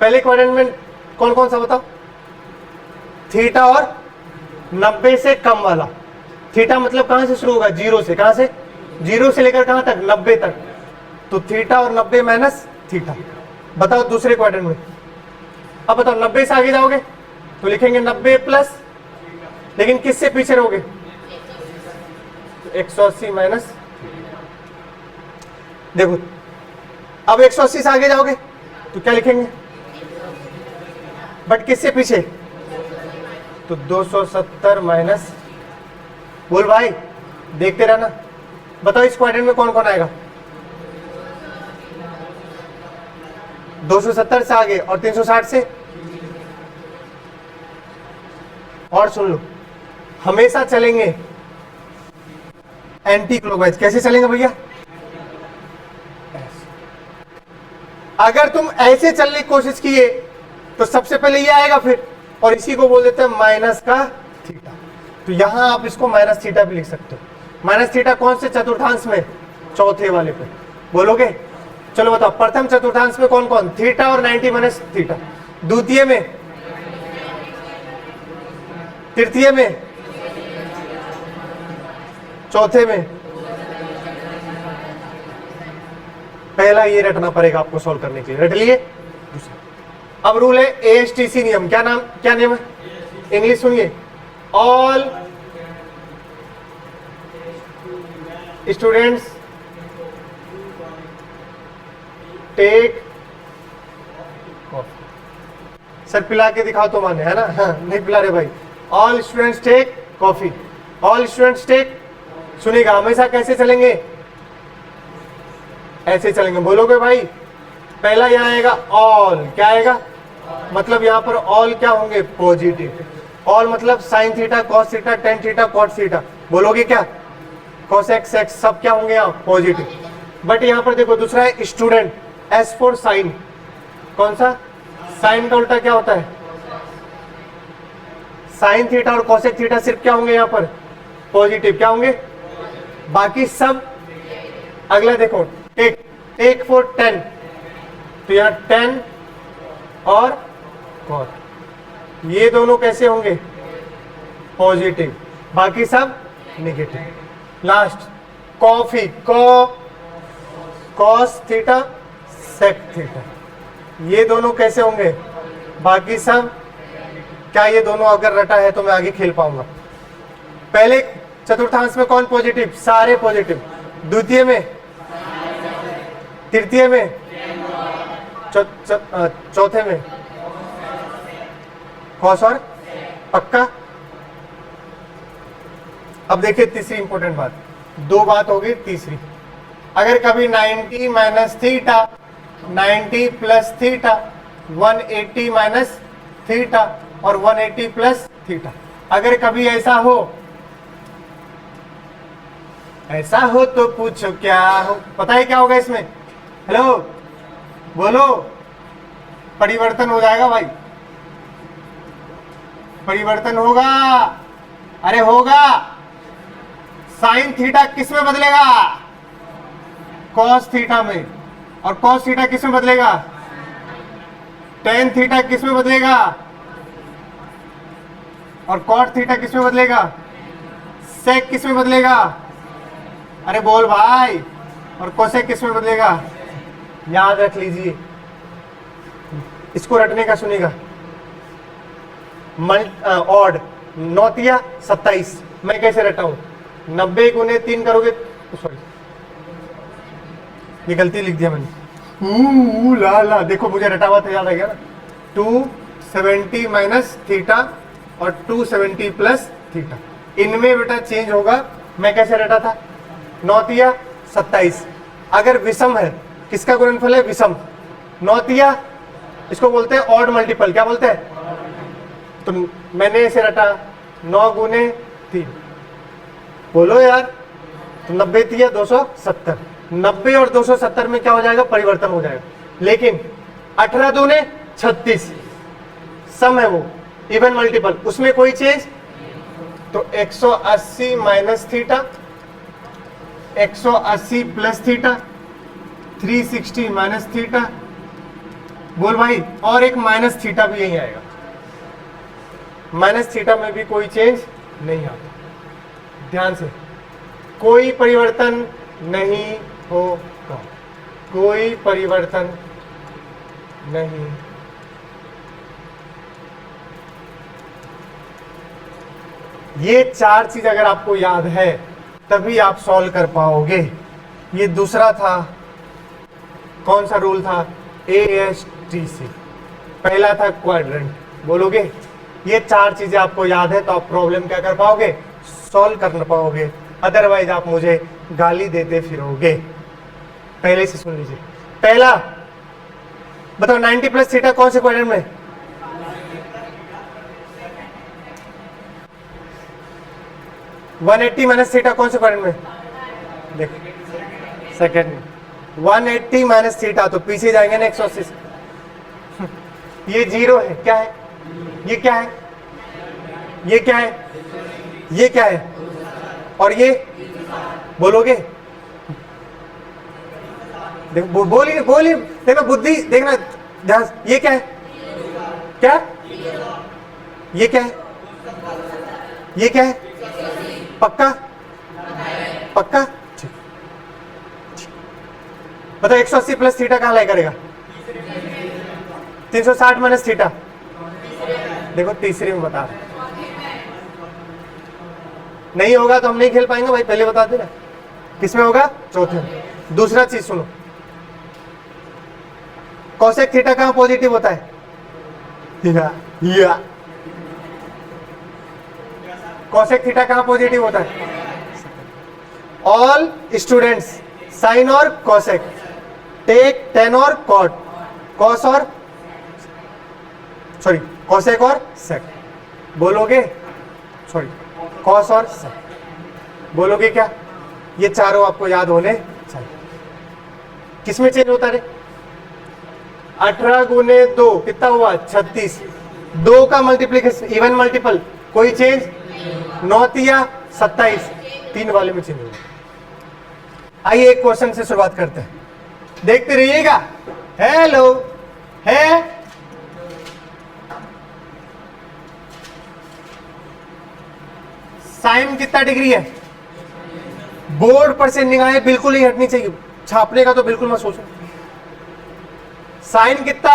पहले क्वाड्रेंट में कौन कौन सा बताओ? थीटा और 90 से कम वाला। थीटा मतलब कहां से शुरू होगा? जीरो से। कहां से? जीरो से लेकर कहां तक? 90 तक। तो थीटा और 90 माइनस थीटा। बताओ दूसरे क्वाड्रेंट में। अब बताओ 90 से आगे जाओगे तो लिखेंगे 90 प्लस, लेकिन किससे पीछे रहोगे? 180 माइनस। देखो अब 180 से आगे जाओगे तो क्या लिखेंगे? बट किससे पीछे? तो 270 माइनस। बोल भाई, देखते रहना। बताओ इस क्वाड्रेंट में कौन कौन आएगा? 270 से आगे और 360 से। और सुन लो, हमेशा चलेंगे एंटी क्लॉकवाइज। कैसे चलेंगे भैया? अगर तुम ऐसे चलने की कोशिश किए तो सबसे पहले ये आएगा फिर, और इसी को बोल देते हैं माइनस का थीटा। तो यहां आप इसको माइनस थीटा भी लिख सकते हो। माइनस थीटा कौन से चतुर्थांश में? चौथे वाले पे। बोलोगे? चलो बताओ प्रथम चतुर्थांश में कौन कौन? थीटा और 90 माइनस थीटा। द्वितीय में? तृतीय में? चौथे में? पहला ये रटना पड़ेगा आपको सॉल्व करने के लिए। रट लिए? अब रूल है एएसटीसी नियम। क्या नाम, क्या नियम है? इंग्लिश सुनिए। All students take coffee. Sir पिला के दिखाओ तो माने, है ना? हाँ, नहीं पिला रहे भाई। All students take coffee. All students take. सुनिएगा, हमेशा कैसे चलेंगे? ऐसे चलेंगे। बोलोगे भाई? पहला यहां आएगा ऑल। क्या आएगा? मतलब यहां पर ऑल क्या होंगे? पॉजिटिव। ऑल मतलब sine theta, cos theta, tan theta, cot theta. बोलोगे क्या? कॉस एक्स एक्स सब क्या होंगे यहाँ? पॉजिटिव। बट यहां पर देखो दूसरा है स्टूडेंट, एस फॉर साइन। कौन सा? साइन का उल्टा क्या होता है? साइन थीटा और कॉसेक थीटा सिर्फ क्या होंगे यहाँ पर? पॉजिटिव। क्या होंगे? बाकी सब। अगला देखो टेक फॉर 10, तो यहाँ 10 और कॉट, ये दोनों कैसे होंगे? पॉजिटिव। बाकी सब negative. Last coffee, cos theta sec theta, ये दोनों कैसे होंगे? बाकी सब। क्या ये दोनों अगर रटा है तो मैं आगे खेल पाऊंगा? पहले चतुर्थांश में कौन पॉजिटिव? सारे पॉजिटिव। द्वितीय में? तृतीय में? चौथे में? कॉस और पक्का। अब देखिए तीसरी इंपॉर्टेंट बात, दो बात होगी। तीसरी, अगर कभी 90 minus theta, 90 plus theta, 180 minus theta और 180 प्लस थीटा, अगर कभी ऐसा हो तो पूछो क्या हो? पता है क्या होगा इसमें? हेलो बोलो। परिवर्तन हो जाएगा भाई, परिवर्तन होगा। अरे होगा। साइन थीटा किस में बदलेगा? कॉस थीटा में। और कॉस थीटा किस में बदलेगा? टेन थीटा किस में बदलेगा? और कॉट थीटा किस में बदलेगा? सेक किस में बदलेगा? अरे बोल भाई। और कोसेक किस में बदलेगा? याद रख लीजिए, इसको रटने का सुनिएगा। ऑड 9 27, मैं कैसे रटा हूं? 90 गुने 3 करोगे, सॉरी ये गलती लिख दिया मैंने। ला देखो मुझे रटा हुआ था, याद आ गया ना। 270 माइनस थीटा और 270 प्लस थीटा, इनमें बेटा चेंज होगा। मैं कैसे रटा था? 9 27। अगर विषम है, किसका गुणनफल है? विषम। 9 इसको बोलते हैं ऑड मल्टीपल। क्या बोलते हैं? तो मैंने इसे रटा 9 गुने 3। बोलो यार। तो 90 270, 90 और 270 में क्या हो जाएगा? परिवर्तन हो जाएगा। लेकिन 18 दूने 36 सम है, वो इवन मल्टीपल, उसमें कोई चेंज। तो 180 minus theta, 180 plus theta, 360 minus theta, बोल भाई, और एक माइनस थीटा भी यही आएगा, माइनस थीटा में भी कोई चेंज नहीं आता, ध्यान से, कोई परिवर्तन नहीं होगा, कोई परिवर्तन नहीं। ये चार चीज अगर आपको याद है तभी आप सॉल्व कर पाओगे। ये दूसरा था, कौन सा रूल था, ASTC, पहला था क्वाड्रेंट, बोलोगे। ये चार चीजें आपको याद है तो आप प्रॉब्लम क्या कर पाओगे, सॉल्व कर पाओगे, अदरवाइज आप मुझे गाली देते फिरोगे। पहले से सुन लीजिए, पहला बताओ 90 प्लस थीटा कौन से क्वाड्रेंट में, 180 माइनस थीटा कौन से क्वाड्रेंट में, देखो सेकंड में, 180 माइनस थीटा तो पीछे जाएंगे ना 180 से। ये जीरो है, क्या है, ये क्या है, ये क्या है, ये क्या है, और ये बोलोगे, देखो बोलिए बोलिए, देखना बुद्धि, देखना ध्यान, ये क्या है, क्या, ये क्या है, ये क्या है, पक्का, पक्का, ठीक, बताओ 180 प्लस थीटा कहां लाई करेगा, 360 माइनस थीटा, देखो तीसरे में बता रहे, नहीं होगा तो हम नहीं खेल पाएंगे भाई, पहले बता देना, किसमें होगा, चौथे में। दूसरा चीज सुनो, कोसेक थीटा कहां पॉजिटिव होता है, या कोसेक थीटा कहां पॉजिटिव होता है, ऑल स्टूडेंट्स साइन और कोसेक टेक टेन और कॉट, कॉस और सॉरी कोसेक और सेक, बोलोगे, सॉरी कॉस और सेक, बोलोगे क्या, ये चारों आपको याद होने चाहिए। किसमें चेंज होता है, 18 गुने 2 कितना हुआ, 36, 2 का मल्टीप्लीकेशन इवन मल्टीपल, कोई चेंज, 9 या 27, 3 वाले में चेंज होगा। आइए एक क्वेश्चन से शुरुआत करते हैं, देखते रहिएगा। हेलो है, साइन कितना डिग्री है, बोर्ड पर से निगाहें बिल्कुल ही हटनी चाहिए, छापने का तो बिल्कुल मत सोचो। साइन कितना,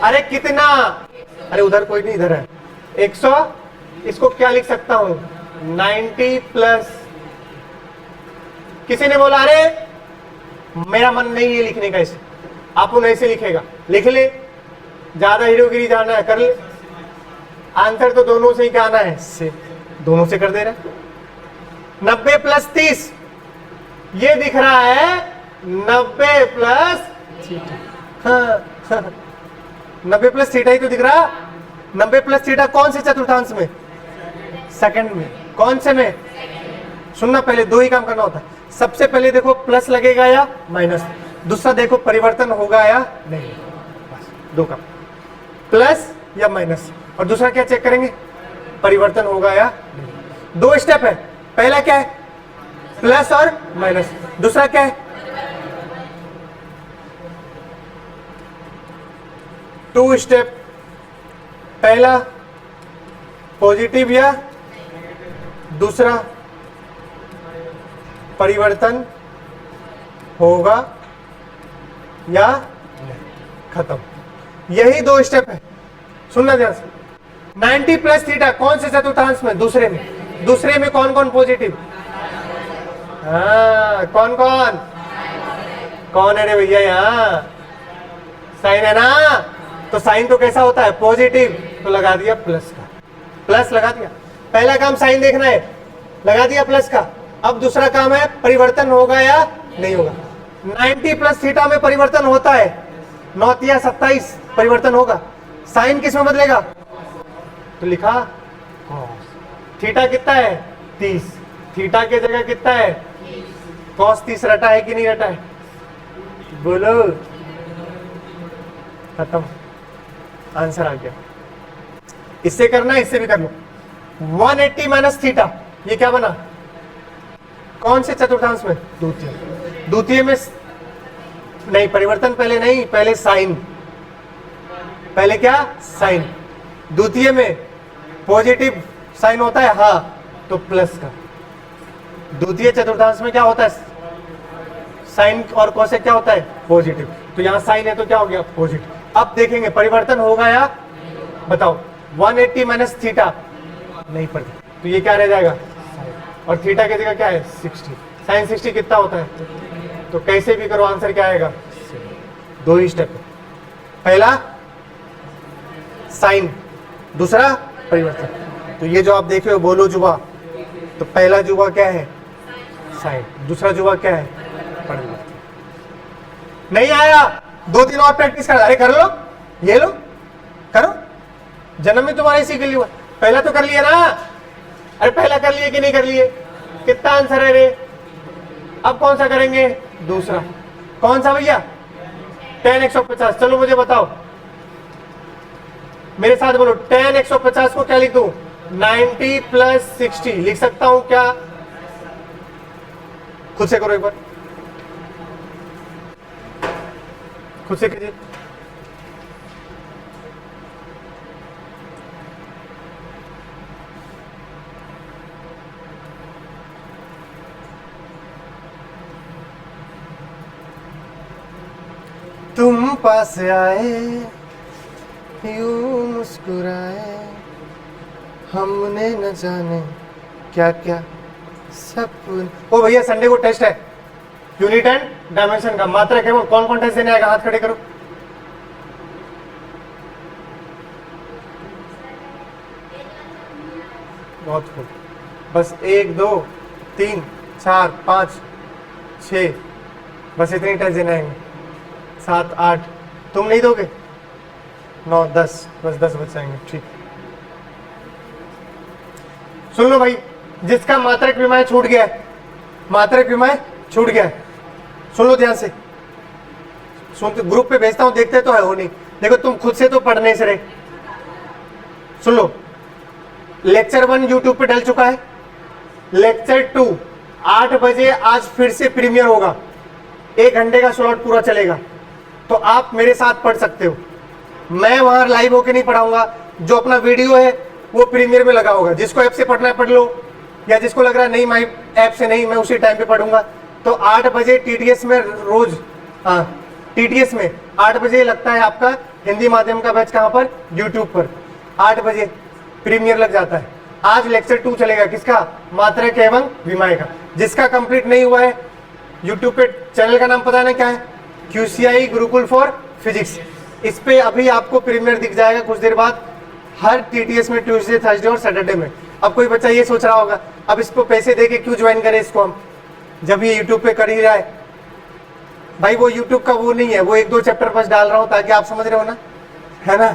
अरे कितना, अरे उधर कोई नहीं, इधर है 100, इसको क्या लिख सकता हूं 90 प्लस, किसी ने बोला अरे मेरा मन नहीं है लिखने का, इसे आप उन्हें ऐसे लिखेगा, लिख ले, ज्यादा हीरोगिरी जाना है कर ले, आंसर तो दोनों से ही क्या आना है, से दोनों से कर दे रहा है। 90 प्लस 30 ये दिख रहा है 90 प्लस थीटा, हाँ 90 प्लस थीटा ही तो दिख रहा। 90 प्लस थीटा कौन से चतुर्थांश में, सेकंड में, कौन से में, सुनना, पहले दो ही काम करना होता है, सबसे पहले देखो प्लस लगेगा या माइनस, दूसरा देखो परिवर्तन होगा या नहीं, बस दो काम, प्लस या माइनस, और दूसरा क्या चेक करेंगे, परिवर्तन होगा या नहीं। दो स्टेप है, पहला क्या है, प्लस और माइनस, दूसरा क्या है, 2 स्टेप, पहला पॉजिटिव या दूसरा परिवर्तन होगा या नहीं, खत्म, यही 2 स्टेप है। सुनना ध्यान से, 90 प्लस थीटा कौन से चतुर्थांश में, दूसरे में, दूसरे में कौन कौन पॉजिटिव, हाँ कौन कौन, कौन है रे भैया, यहाँ साइन है ना, तो साइन तो कैसा होता है, पॉजिटिव, तो लगा दिया प्लस का, प्लस लगा दिया, पहला काम साइन देखना है, लगा दिया प्लस का। अब दूसरा काम है परिवर्तन होगा या नहीं होगा। 90 प्लस थीटा में परिवर्तन होता है, 9 या 27 परिवर्तन होगा, साइन किस में बदलेगा, तो लिखा कॉस, थीटा कितना है 30, थीटा के जगह कितना है कॉस 30, रटा है कि नहीं रटा है, बोलो, खत्म, आंसर आ गया। इससे करना है, इससे भी कर लो, 180 माइनस थीटा, ये क्या बना, कौन से चतुर्थांश में, द्वितीय, द्वितीय में नहीं, परिवर्तन पहले नहीं, पहले साइन। पहले क्या? साइन। द्वितीय में पॉजिटिव साइन होता है, हाँ, तो प्लस का। द्वितीय चतुर्थांश में क्या होता है? साइन और कोसेक क्या होता है? पॉजिटिव। तो यहाँ साइन है तो क्या हो गया? पॉजिटिव। अब देखेंगे परिवर्तन होगा या बताओ। 180 माइनस थीटा नहीं पड़ता, तो ये क्या रह जाएगा? और थीटा की जगह क्या है? 60। साइन 60 कितना होता है? तो कैसे भी करो आंसर क्या आएगा? दो ही स्टेप। पहला साइन, दूसरा परिवर्तन। तो ये जो आप देख रहे हो बोलो जुबा, तो पहला जुबा क्या है? साइन। दूसरा जुबा क्या है? परिवर्तन। नहीं आया? 2-3 और प्रैक्टिस कर। अरे कर लो, ये लो, करो। जन्म में तुम्हारे इसी के लिए हुआ। पहला तो कर लिया ना? अरे पहला कर लिए कि नहीं कर लिए? कितना आंसर है रे? अब कौन सा करेंगे? दूसरा। कौन सा भैया? tan 150। चलो मुझे बताओ, मेरे साथ बोलो। tan 150 को क्या लिख दूं? 90 प्लस 60 लिख सकता हूं क्या? खुद से करो एक बार, खुद से कीजिए। तुम पास आए, यूं मुस्कुराए, हमने न जाने क्या क्या सपन। ओ भैया संडे को टेस्ट है, यूनिट एंड डायमेंशन का। मात्रा केवल कौन कौन टेस्ट देने आएगा? हाथ खड़े करो। बहुत खूब। बस 1 2 3 4 5 6, बस इतनी टेस्ट देने आएंगे। 7 8 तुम नहीं दोगे? 9 10, बस 10 बच जाएंगे। ठीक, सुन लो भाई, जिसका मात्रक विमाय छूट गया है, मात्रक विमाय छूट गया है, सुन लो ध्यान से। सुन, ग्रुप पे भेजता हूं, देखते तो है हो नहीं। देखो तुम खुद से तो पढ़ने से रहे। सुन लो, लेक्चर 1 यूट्यूब पे डल चुका है। लेक्चर 2 8 बजे आज फिर से प्रीमियर होगा। 1 घंटे का स्लॉट पूरा चलेगा, तो आप मेरे साथ पढ़ सकते हो। मैं वहां लाइव होके नहीं पढ़ाऊंगा, जो अपना वीडियो है वो प्रीमियर में लगा होगा। जिसको ऐप से पढ़ना है पढ़ लो, या जिसको लग रहा है नहीं मैं ऐप से नहीं, मैं उसी टाइम पे पढ़ूंगा, तो 8 बजे टीटीएस में रोज, हाँ टीटीएस में 8 बजे लगता है आपका हिंदी माध्यम का बैच। कहाँ पर? यूट्यूब पर 8 बजे प्रीमियर लग जाता है। आज लेक्चर 2 चलेगा, किसका? मात्रक एवं विमाय का। जिसका कंप्लीट नहीं हुआ है, यूट्यूब पे चैनल का नाम पता है ना क्या है? QCI Gurukul for physics. इस पे अभी आपको प्रीमियर दिख जाएगा कुछ देर बाद, हर टीटीएस में, ट्यूसडे थर्सडे और सैटरडे में। अब कोई बच्चा ये सोच रहा होगा, अब इसको पैसे दे के क्यों ज्वाइन करें इसको हम, जब ये यूट्यूब पे कर ही रहा है। भाई वो यूट्यूब का वो नहीं है, वो 1-2 चैप्टर बस डाल रहा हूँ, ताकि आप समझ रहे हो ना, है ना?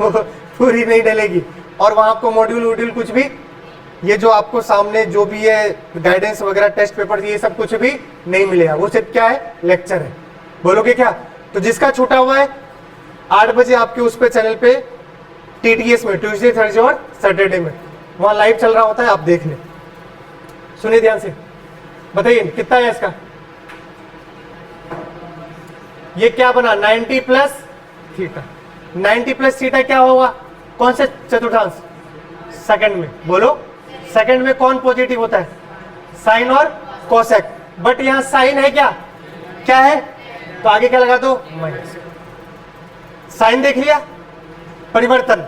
वो पूरी नहीं डलेगी। और वहाँ आपको मॉड्यूल वोड्यूल कुछ भी, ये जो आपको सामने जो भी है गाइडेंस वगैरह, टेस्ट पेपर, ये सब कुछ भी नहीं मिलेगा। वो सिर्फ क्या है? लेक्चर है। बोलोगे क्या? तो जिसका छूटा हुआ है 8 बजे आपके उस पे चैनल पे टीटीएस में, ट्यूसडे थर्सडे और सैटरडे में, वहां लाइव चल रहा होता है, आप देख लें। सुनिए ध्यान से, बताइए कितना है इसका? ये क्या बना? 90 प्लस थीटा। 90 प्लस थीटा क्या होगा? कौन से चतुर्थांश? सेकंड में। बोलो, सेकंड में कौन पॉजिटिव होता है? साइन और कोसेक। बट यहां साइन है क्या? क्या है? तो आगे क्या लगा दो? माइनस। साइन देख लिया, परिवर्तन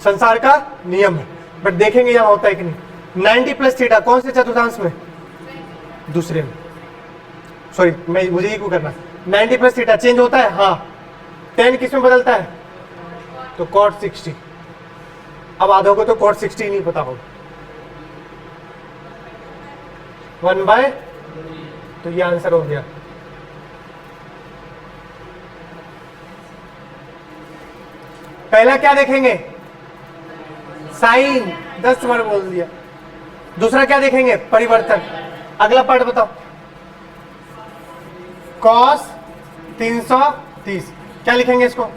संसार का नियम है, बट देखेंगे यहां होता है कि नहीं। 90 प्लस थीटा कौन से चतुर्थांश में? दूसरे में। सॉरी, मैं मुझे ही को करना। 90 प्लस थीटा चेंज होता है, हाँ। 10 किस में बदलता है? तो cot 60। अब आधों को तो cot 60 नहीं पता होगा। 1/, तो ये आंसर हो गया। पहला क्या देखेंगे? साइन, 10 बार बोल दिया। दूसरा क्या देखेंगे? परिवर्तन। अगला पार्ट बताओ। cos 330, क्या लिखेंगे इसको?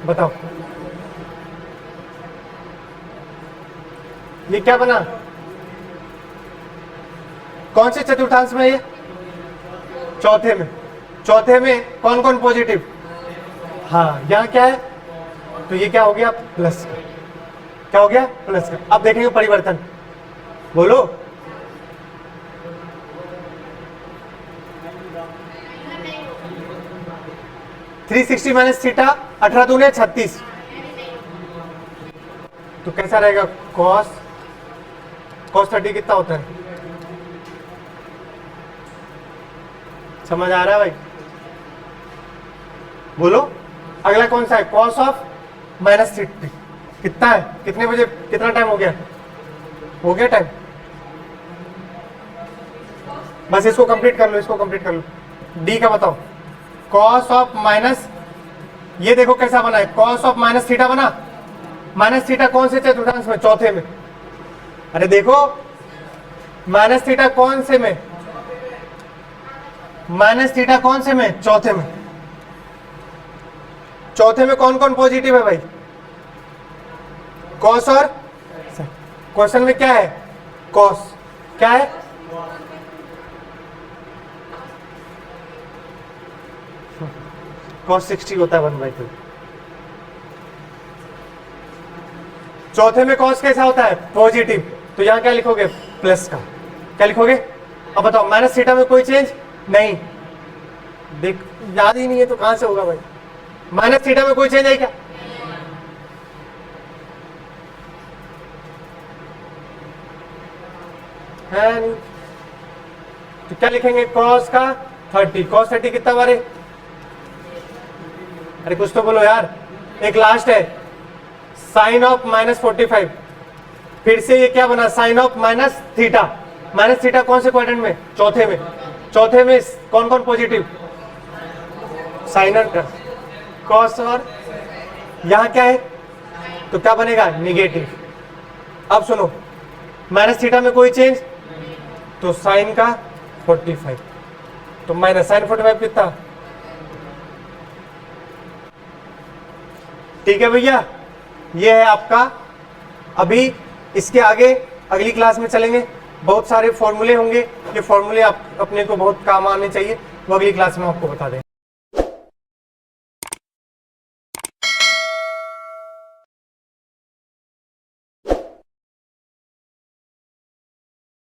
बताओ ये क्या बना, कौन से चतुर्थांश में ये, चौथे में, चौथे में कौन कौन पॉजिटिव, हाँ यहां क्या है, तो ये क्या हो गया प्लस का, क्या हो गया प्लस का। अब देखेंगे परिवर्तन, बोलो थ्री 360 माइनस थीटा 18 दूने 36, तो कैसा रहेगा कॉस, कॉस 30 कितना होता है, समझ आ रहा है भाई, बोलो अगला कौन सा है, कॉस ऑफ माइनस 30 कितना है, कितने बजे, कितना टाइम हो गया, हो गया टाइम, बस इसको कंप्लीट कर लो, इसको कंप्लीट कर लो। डी का बताओ, कॉस ऑफ माइनस, ये देखो कैसा बना है, कॉस ऑफ माइनस थीटा बना, माइनस थीटा कौन से चतुर्थांश में, चौथे में, अरे देखो माइनस थीटा कौन से में, माइनस थीटा कौन से में, चौथे में, चौथे में कौन कौन पॉजिटिव है भाई, कॉस और, क्वेश्चन में क्या है, कॉस क्या है, कॉस 60 होता है 1/2, चौथे में कॉस कैसा होता है पॉजिटिव, तो यहां क्या लिखोगे प्लस का, क्या लिखोगे, अब बताओ माइनस थीटा में कोई चेंज नहीं, देख याद ही नहीं है तो कहां से होगा भाई, माइनस थीटा में कोई चेंज है क्या, है नहीं, तो क्या लिखेंगे कॉस का 30, कॉस 30 कितना बारे, अरे कुछ तो बोलो यार, एक लास्ट है साइन ऑफ माइनस 45, फिर से ये क्या बना sine of minus theta, minus theta कौन से क्वाड्रेंट में, चौथे में, चौथे में कौन कौन पॉजिटिव, साइन और कॉस, और यहां क्या है तो क्या बनेगा निगेटिव। अब सुनो माइनस थीटा में कोई चेंज, तो साइन का 45, तो माइनस साइन 45 कितना, ठीक है भैया, ये है आपका, अभी इसके आगे अगली क्लास में चलेंगे, बहुत सारे फॉर्मूले होंगे, ये फॉर्मूले आप अपने को बहुत काम आने चाहिए, वो अगली क्लास में आपको बता दें।